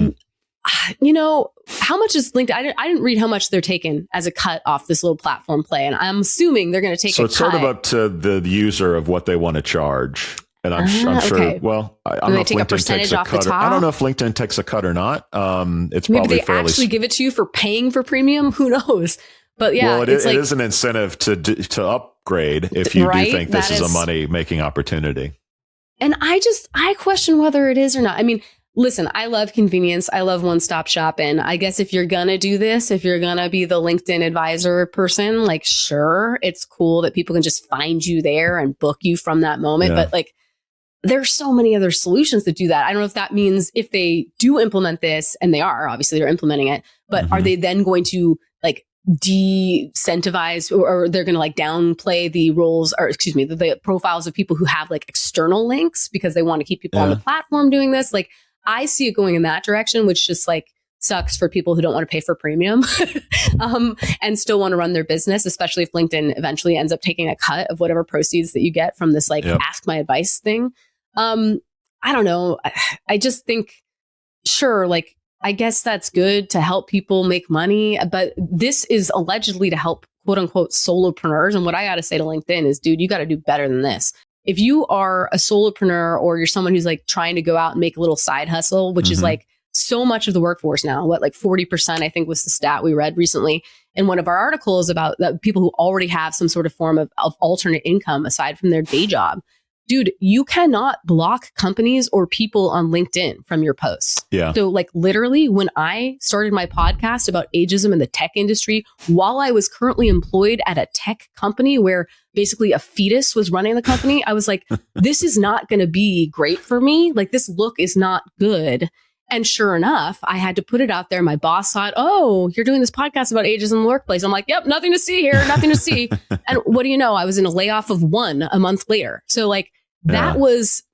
much is LinkedIn? I didn't read how much they're taking as a cut off this little platform play. And I'm assuming they're going to take so it's sort of up to the user of what they want to charge. And I'm sure, well, I don't know if LinkedIn takes a cut. I don't know if LinkedIn takes a cut or not. It's maybe probably they actually give it to you for paying for premium. Who knows? But yeah, well, it is an incentive to upgrade if you do think this is a money making opportunity. And I question whether it is or not. I mean, listen, I love convenience. I love one-stop shopping. I guess if you're going to do this, if you're going to be the LinkedIn advisor person, like, sure, it's cool that people can just find you there and book you from that moment. But like, there's so many other solutions that do that. I don't know if that means if they do implement this, and they are, obviously they're implementing it, but are they then going to like de-incentivize or they're going to like downplay the roles, or excuse me, the profiles of people who have like external links because they want to keep people on the platform doing this? Like, I see it going in that direction, which just like sucks for people who don't want to pay for premium and still want to run their business, especially if LinkedIn eventually ends up taking a cut of whatever proceeds that you get from this like ask my advice thing. I don't know. I just think, sure, like, I guess that's good to help people make money, but this is allegedly to help quote unquote solopreneurs. And what I got to say to LinkedIn is, dude, you got to do better than this. If you are a solopreneur or you're someone who's like trying to go out and make a little side hustle, which is like so much of the workforce now, like 40%, I think was the stat we read recently in one of our articles about that people who already have some sort of form of alternate income aside from their day job. Dude, you cannot block companies or people on LinkedIn from your posts. Yeah. So like literally when I started my podcast about ageism in the tech industry, while I was currently employed at a tech company where basically a fetus was running the company, I was like, this is not going to be great for me. Like, this look is not good. And sure enough, I had to put it out there. My boss thought, oh, you're doing this podcast about ageism in the workplace. I'm like, yep, nothing to see here, nothing to see. And what do you know? I was in a layoff of one a month later. So like, that was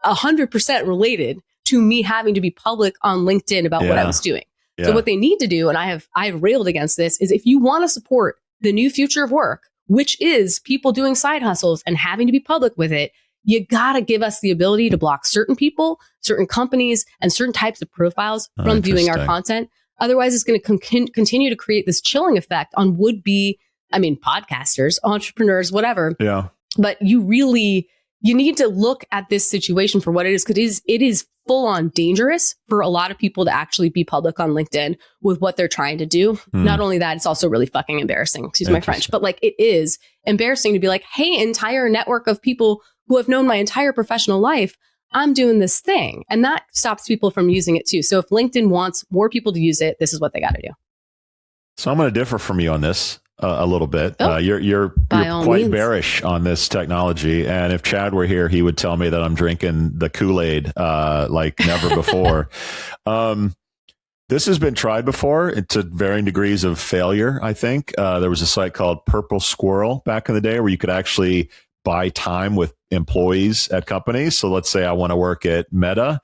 100% related to me having to be public on LinkedIn about what I was doing. So what they need to do, and I've railed against this, is if you want to support the new future of work, which is people doing side hustles and having to be public with it, you got to give us the ability to block certain people, certain companies, and certain types of profiles from viewing our content. Otherwise, it's going to continue to create this chilling effect on would-be, podcasters, entrepreneurs, whatever. Yeah. But you need to look at this situation for what it is, because it is full on dangerous for a lot of people to actually be public on LinkedIn with what they're trying to do. Not only that, it's also really fucking embarrassing. Excuse my French, but like, it is embarrassing to be like, hey, entire network of people who have known my entire professional life, I'm doing this thing. And that stops people from using it too. So if LinkedIn wants more people to use it, this is what they got to do. So I'm going to differ from you on this a little bit. You're quite bearish on this technology. And if Chad were here, he would tell me that I'm drinking the Kool-Aid like never before. This has been tried before to varying degrees of failure, I think. There was a site called Purple Squirrel back in the day where you could actually buy time with employees at companies. So let's say I want to work at Meta.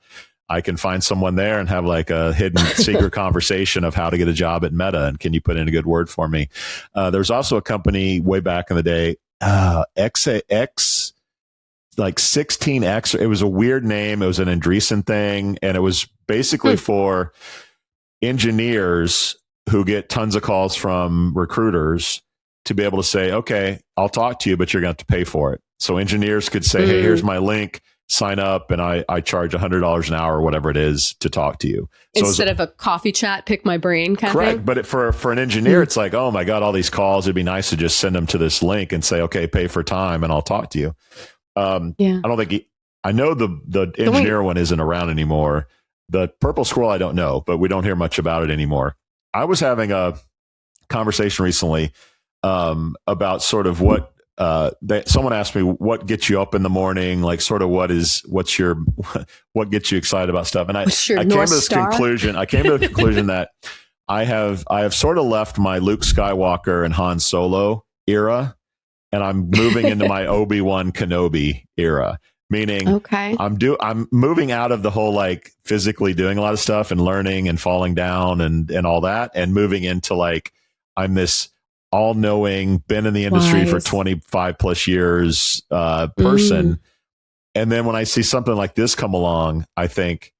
I can find someone there and have like a hidden secret conversation of how to get a job at Meta. And can you put in a good word for me? There's also a company way back in the day, XX, like 16X. It was a weird name. It was an Andreessen thing. And it was basically for engineers who get tons of calls from recruiters to be able to say, okay, I'll talk to you, but you're going to have to pay for it. So engineers could say, hey, here's my link. Sign up, and I charge $100 an hour or whatever it is to talk to you. So instead of a coffee chat, pick my brain kind of thing. But for an engineer, it's like, oh my God, all these calls. It'd be nice to just send them to this link and say, okay, pay for time and I'll talk to you. I don't think I know the engineer one isn't around anymore. The Purple Squirrel, I don't know, but we don't hear much about it anymore. I was having a conversation recently about sort of what someone asked me what gets you up in the morning, like sort of what gets you excited about stuff. And I came to this conclusion. I came to the conclusion that I have sort of left my Luke Skywalker and Han Solo era, and I'm moving into my Obi-Wan Kenobi era. Meaning, I'm moving out of the whole like physically doing a lot of stuff and learning and falling down and all that, and moving into like I'm this all-knowing, been in the industry for 25 plus years person. And then when I see something like this come along, I think,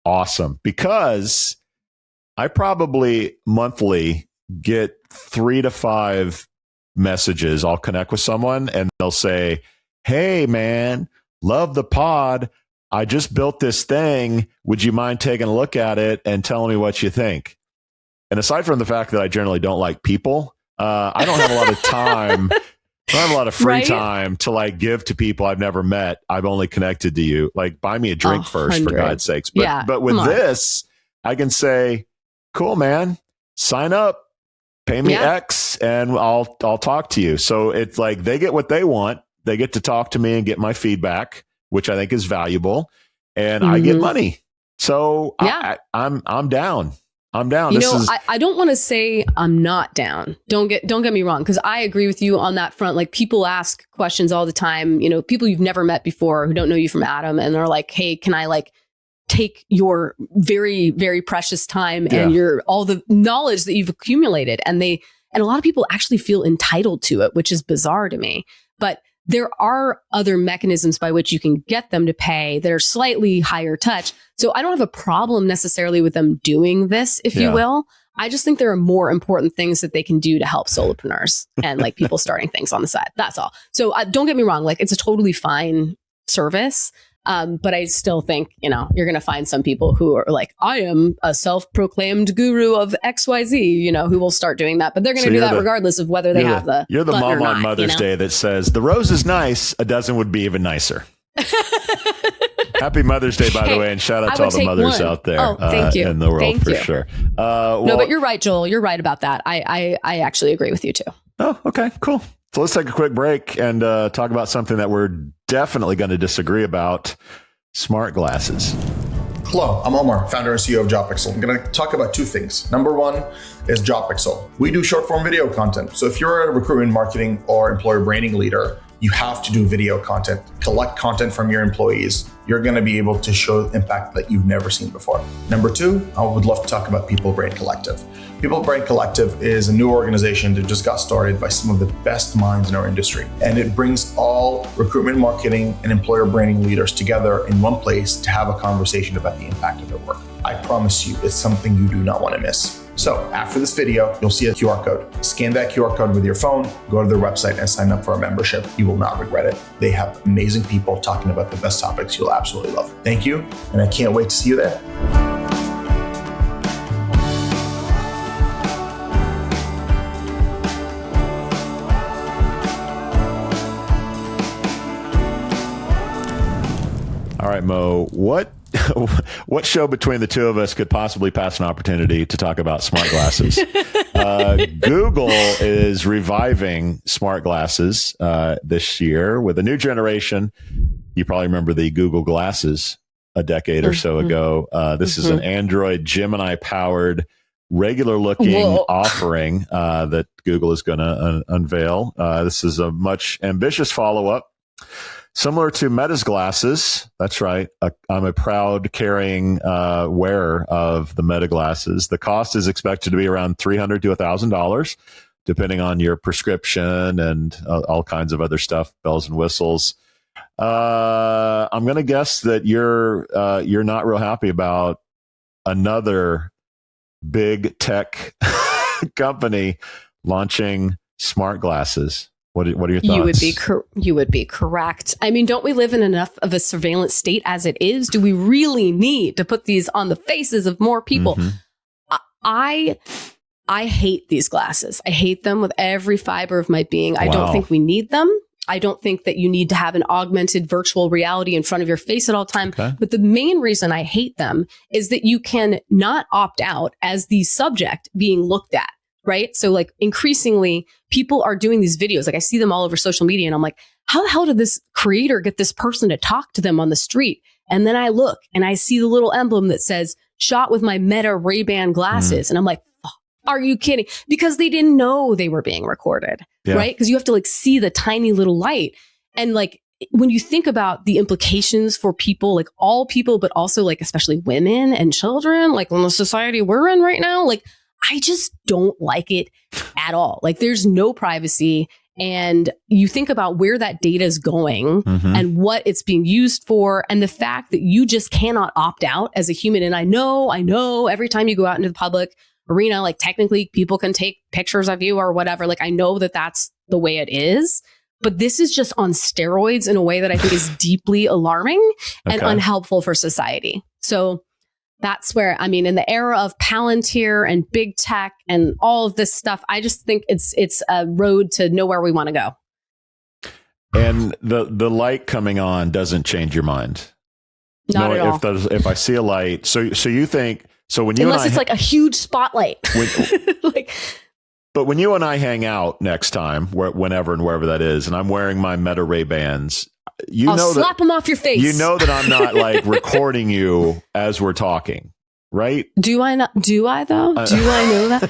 awesome. Because I probably monthly get 3 to 5 messages. I'll connect with someone and they'll say, hey, man, love the pod. I just built this thing. Would you mind taking a look at it and telling me what you think? And aside from the fact that I generally don't like people, I don't have a lot of time I have a lot of free Right? time to like give to people I've never met. I've only connected to you. Like, buy me a drink first, for 100. God's sakes. But with come on. this, I can say, cool, man, sign up, pay me X, and I'll talk to you. So it's like they get what they want. They get to talk to me and get my feedback, which I think is valuable, and I get money. So I'm down. I'm down. I don't want to say I'm not down. Don't get me wrong, because I agree with you on that front. Like, people ask questions all the time, people you've never met before who don't know you from Adam, and they're like, hey, can I like take your very, very precious time and your all the knowledge that you've accumulated? And a lot of people actually feel entitled to it, which is bizarre to me. But there are other mechanisms by which you can get them to pay that are slightly higher touch. So I don't have a problem necessarily with them doing this, if you will. I just think there are more important things that they can do to help solopreneurs and like people starting things on the side. That's all. So don't get me wrong. Like, it's a totally fine service. But I still think, you're going to find some people who are like, I am a self-proclaimed guru of XYZ, who will start doing that. But they're going to do that regardless of whether they have the You're the button mom or on not, Mother's Day that says, the rose is nice, a dozen would be even nicer. Happy Mother's Day, by the way, and shout out to all the mothers out there thank you. in the world Thank for you. sure. No, but you're right, Joel. You're right about that. I actually agree with you too. Oh, okay, cool. So let's take a quick break and talk about something that we're definitely going to disagree about: smart glasses. Hello, I'm Omar, founder and CEO of JobPixel. I'm going to talk about two things. Number one is JobPixel. We do short form video content. So if you're a recruitment, marketing, or employer branding leader, you have to do video content, collect content from your employees. You're going to be able to show impact that you've never seen before. Number two, I would love to talk about People Brand Collective. People Brand Collective is a new organization that just got started by some of the best minds in our industry. And it brings all recruitment, marketing, and employer branding leaders together in one place to have a conversation about the impact of their work. I promise you, it's something you do not want to miss. So after this video, you'll see a QR code. Scan that QR code with your phone, go to their website and sign up for a membership. You will not regret it. They have amazing people talking about the best topics you'll absolutely love. Thank you, and I can't wait to see you there. All right, Mo, what show between the two of us could possibly pass an opportunity to talk about smart glasses? Google is reviving smart glasses this year with a new generation. You probably remember the Google glasses a decade or so ago. This is an Android Gemini powered, regular looking offering that Google is going to unveil. This is a much ambitious follow up. Similar to Meta's glasses, that's right. I'm a proud carrying wearer of the Meta glasses. The cost is expected to be around $300 to $1,000, depending on your prescription and all kinds of other stuff, bells and whistles. I'm going to guess that you're not real happy about another big tech company launching smart glasses. What are your thoughts? You would be correct. I mean, don't we live in enough of a surveillance state as it is? Do we really need to put these on the faces of more people? I hate these glasses. I hate them with every fiber of my being. I don't think we need them. I don't think that you need to have an augmented virtual reality in front of your face at all time. Okay. But the main reason I hate them is that you can not opt out as the subject being looked at. Right. So like increasingly people are doing these videos. Like I see them all over social media and I'm like, how the hell did this creator get this person to talk to them on the street? And then I look and I see the little emblem that says shot with my Meta Ray-Ban glasses. And I'm like, are you kidding? Because they didn't know they were being recorded. Right. Because you have to like see the tiny little light. And like when you think about the implications for people, like all people, but also like especially women and children, like in the society we're in right now, like I just don't like it at all. Like there's no privacy. And you think about where that data is going and what it's being used for. And the fact that you just cannot opt out as a human. And I know every time you go out into the public arena, like technically people can take pictures of you or whatever. Like I know that that's the way it is. But this is just on steroids in a way that I think is deeply alarming and unhelpful for society. So that's where, I mean, in the era of Palantir and big tech and all of this stuff, I just think it's a road to nowhere we want to go. And the light coming on doesn't change your mind. Not at all. If I see a light, so you think when you unless it's like a huge spotlight. But when you and I hang out next time, whenever and wherever that is, and I'm wearing my Meta Ray-Bans, I'll slap them off your face. You know that I'm not like recording you as we're talking, right? Do I not? Do I though? Do I know that?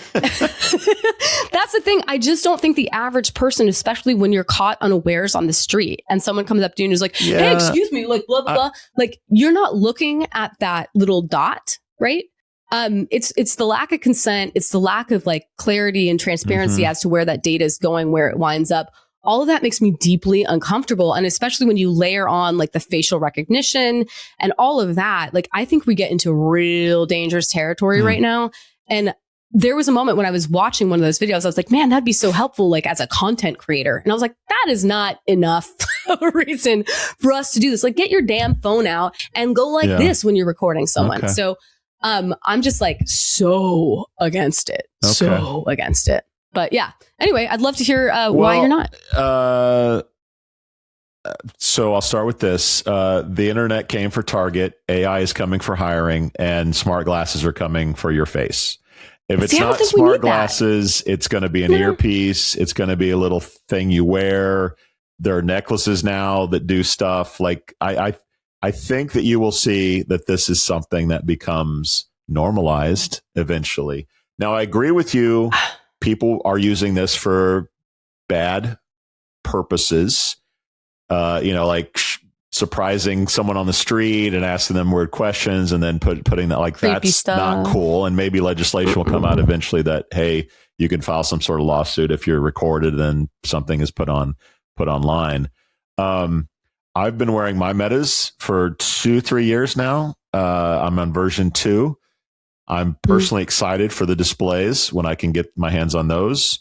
That's the thing. I just don't think the average person, especially when you're caught unawares on the street and someone comes up to you and is like, "Hey, excuse me," like blah blah blah. Like you're not looking at that little dot, right? It's the lack of consent. It's the lack of like clarity and transparency as to where that data is going, where it winds up. All of that makes me deeply uncomfortable. And especially when you layer on like the facial recognition and all of that, like I think we get into real dangerous territory right now. And there was a moment when I was watching one of those videos, I was like, man, that'd be so helpful, like as a content creator. And I was like, that is not enough of a reason for us to do this. Like get your damn phone out and go like this when you're recording someone. Okay. So I'm just like so against it. Okay. So against it. But yeah. Anyway, I'd love to hear why you're not. So I'll start with this. The internet came for Target. AI is coming for hiring, and smart glasses are coming for your face. If it's not smart glasses, it's going to be an earpiece. It's going to be a little thing you wear. There are necklaces now that do stuff. Like I think that you will see that this is something that becomes normalized eventually. Now, I agree with you. People are using this for bad purposes. Like surprising someone on the street and asking them weird questions and then putting that like creepy that's stuff. Not cool. And maybe legislation will come out eventually that, hey, you can file some sort of lawsuit if you're recorded and something is put online. I've been wearing my Metas for 2-3 years now. I'm on version 2. I'm personally excited for the displays when I can get my hands on those.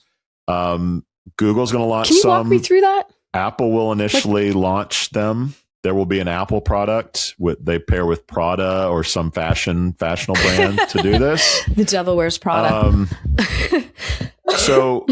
Google's going to launch some. Can you walk me through that? Apple will initially launch them. There will be an Apple product. They pair with Prada or some fashionable brand to do this. The devil wears Prada. So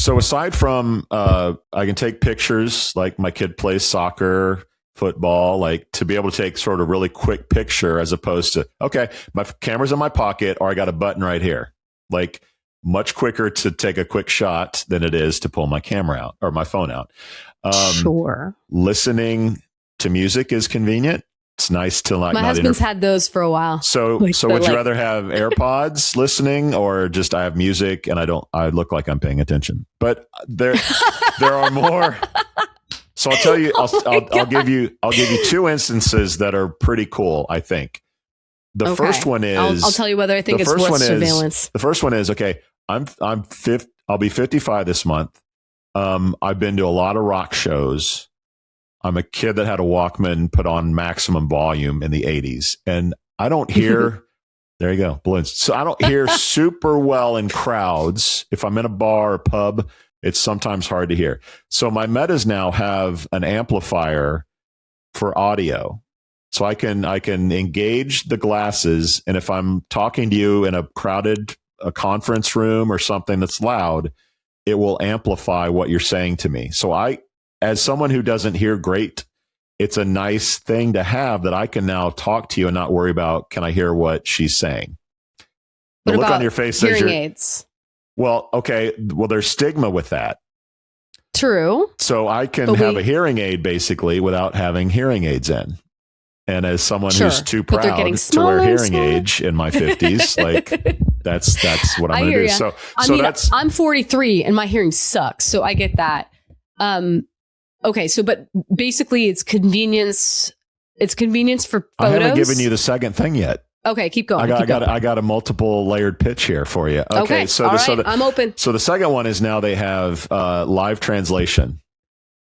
aside from I can take pictures, like my kid plays soccer, football, like to be able to take sort of really quick picture as opposed to, okay, my camera's in my pocket or I got a button right here. Like much quicker to take a quick shot than it is to pull my camera out or my phone out. Sure. Listening to music is convenient. It's nice to like. My husband's had those for a while. So would you rather have AirPods listening or just I have music and I look like I'm paying attention? But there are more. So I'll tell you. I'll give you 2 instances that are pretty cool. I think the first one is. I'll tell you whether I think it's worth surveillance. The first one is okay. I'll be 55 this month. I've been to a lot of rock shows. I'm a kid that had a Walkman put on maximum volume in the 80s. And I don't hear, there you go, balloons. So I don't hear super well in crowds. If I'm in a bar or pub, it's sometimes hard to hear. So my Metas now have an amplifier for audio. So I can engage the glasses. And if I'm talking to you in a crowded conference room or something that's loud, it will amplify what you're saying to me. So as someone who doesn't hear great, it's a nice thing to have that I can now talk to you and not worry about, can I hear what she's saying? The look on your face says hearing aids. Well, okay. Well, there's stigma with that. True. So I can have a hearing aid basically without having hearing aids in. And as someone who's too proud to wear hearing aids in my 50s, like that's what I'm going to do. So I'm 43 and my hearing sucks. So I get that. Okay, so but basically it's convenience. It's convenience for photos. I haven't given you the second thing yet. Okay, keep going. I got a multiple layered pitch here for you. Okay, I'm open. So the second one is now they have live translation.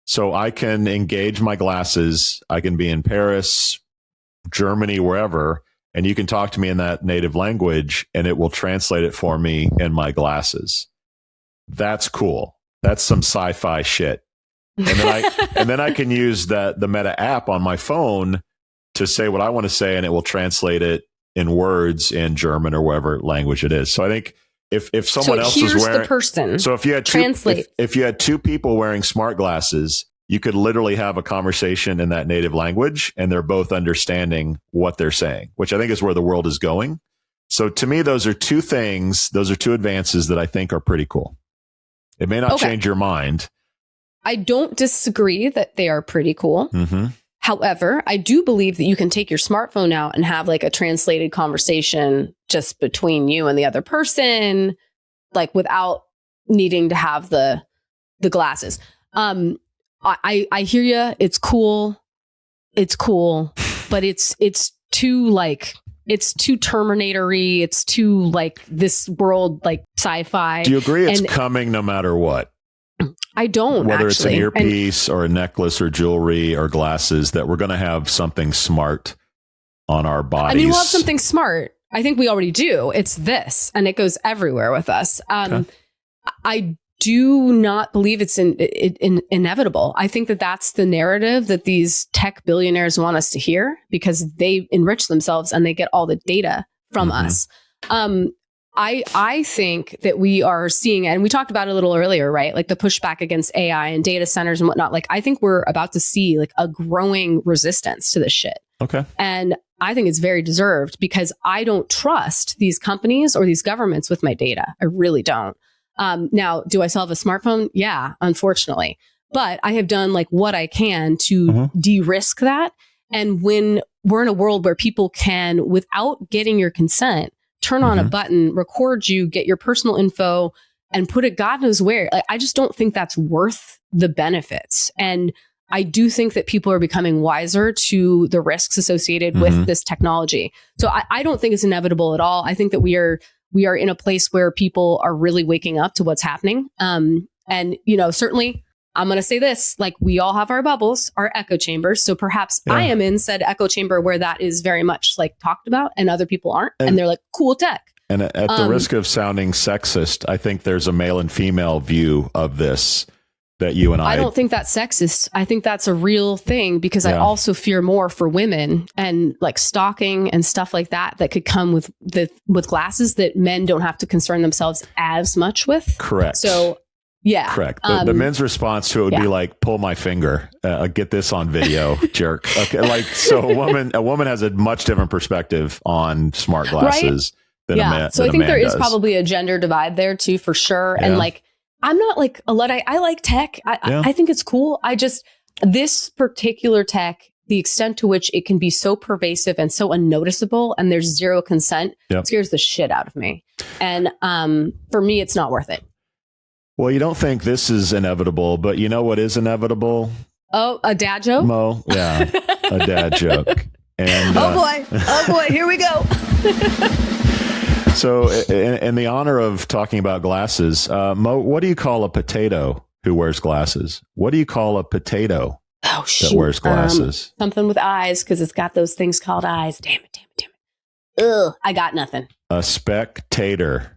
So I can engage my glasses. I can be in Paris, Germany, wherever, and you can talk to me in that native language, and it will translate it for me in my glasses. That's cool. That's some sci-fi shit. And then I can use the Meta app on my phone to say what I want to say, and it will translate it in words in German or whatever language it is. So I think if someone else was wearing the person, so if you had if you had 2 people wearing smart glasses you could literally have a conversation in that native language and they're both understanding what they're saying, which I think is where the world is going. So to me, those are two advances that I think are pretty cool. It may not change your mind. I don't disagree that they are pretty cool. Mm-hmm. However, I do believe that you can take your smartphone out and have like a translated conversation just between you and the other person, like without needing to have the glasses. I hear you. It's cool. But it's too like, it's too Terminator-y. It's too like this world, like sci-fi. Do you agree it's coming no matter what? I don't. Whether actually. It's an earpiece or a necklace or jewelry or glasses, that we're going to have something smart on our bodies. I mean, we'll have something smart. I think we already do. It's this, and it goes everywhere with us. I do not believe it's inevitable. I think that that's the narrative that these tech billionaires want us to hear because they enrich themselves and they get all the data from us. I think that we are seeing, and we talked about it a little earlier, right? Like the pushback against AI and data centers and whatnot. Like, I think we're about to see like a growing resistance to this shit. Okay. And I think it's very deserved because I don't trust these companies or these governments with my data. I really don't. Now, do I still have a smartphone? Yeah, unfortunately. But I have done like what I can to de-risk that. And when we're in a world where people can, without getting your consent, turn on a button, record you, get your personal info, and put it God knows where. Like, I just don't think that's worth the benefits. And I do think that people are becoming wiser to the risks associated with this technology. So I don't think it's inevitable at all. I think that we are in a place where people are really waking up to what's happening. And, you know, certainly I'm going to say this, like we all have our bubbles, our echo chambers. So perhaps I am in said echo chamber where that is very much like talked about and other people aren't. And they're like, cool tech. And at the risk of sounding sexist, I think there's a male and female view of this that you and I don't think that's sexist. I think that's a real thing because I also fear more for women and like stalking and stuff like that could come with glasses that men don't have to concern themselves as much with. Correct. So yeah. Correct. The men's response to it would be like, pull my finger, get this on video, jerk. Okay. Like, so a woman has a much different perspective on smart glasses than a man. So I think there is probably a gender divide there too, for sure. Yeah. And like, I'm not like a Luddite. I like tech. I think it's cool. This particular tech, the extent to which it can be so pervasive and so unnoticeable and there's zero consent scares the shit out of me. And for me, it's not worth it. Well, you don't think this is inevitable, but you know what is inevitable? Oh, a dad joke? Mo, yeah, a dad joke. And oh boy, here we go. So in the honor of talking about glasses, Mo, what do you call a potato who wears glasses? What do you call a potato that wears glasses? Something with eyes, because it's got those things called eyes. Damn it. Ugh, I got nothing. A spectator.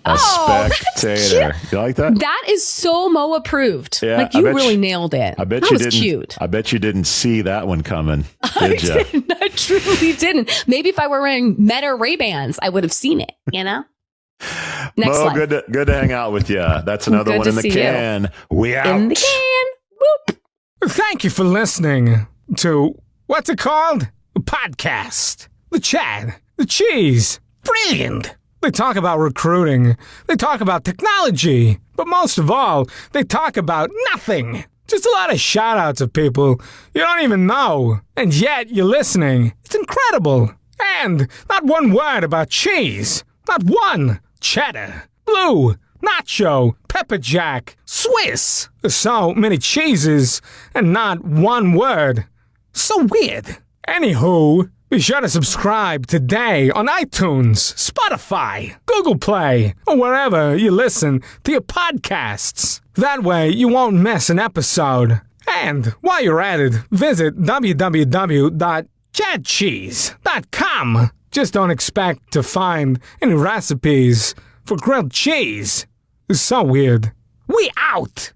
Spectator. You like that? That is so Mo approved. Yeah, like you really nailed it. I bet that you was didn't. Cute. I bet you didn't see that one coming. Did you? I truly didn't. Maybe if I were wearing Meta Ray-Bans, I would have seen it. You know. Next Mo, slide. good to hang out with you. That's another one in the can. We out. In the can. Whoop. Thank you for listening to what's it called? A podcast. The Chad. The Cheese. Brilliant. They talk about recruiting. They talk about technology. But most of all, they talk about nothing. Just a lot of shout outs of people you don't even know. And yet you're listening. It's incredible. And not one word about cheese. Not one. Cheddar. Blue. Nacho. Pepper jack. Swiss. So many cheeses and not one word. So weird. Anywho, be sure to subscribe today on iTunes, Spotify, Google Play, or wherever you listen to your podcasts. That way you won't miss an episode. And while you're at it, visit www.chadcheese.com. Just don't expect to find any recipes for grilled cheese. It's so weird. We out!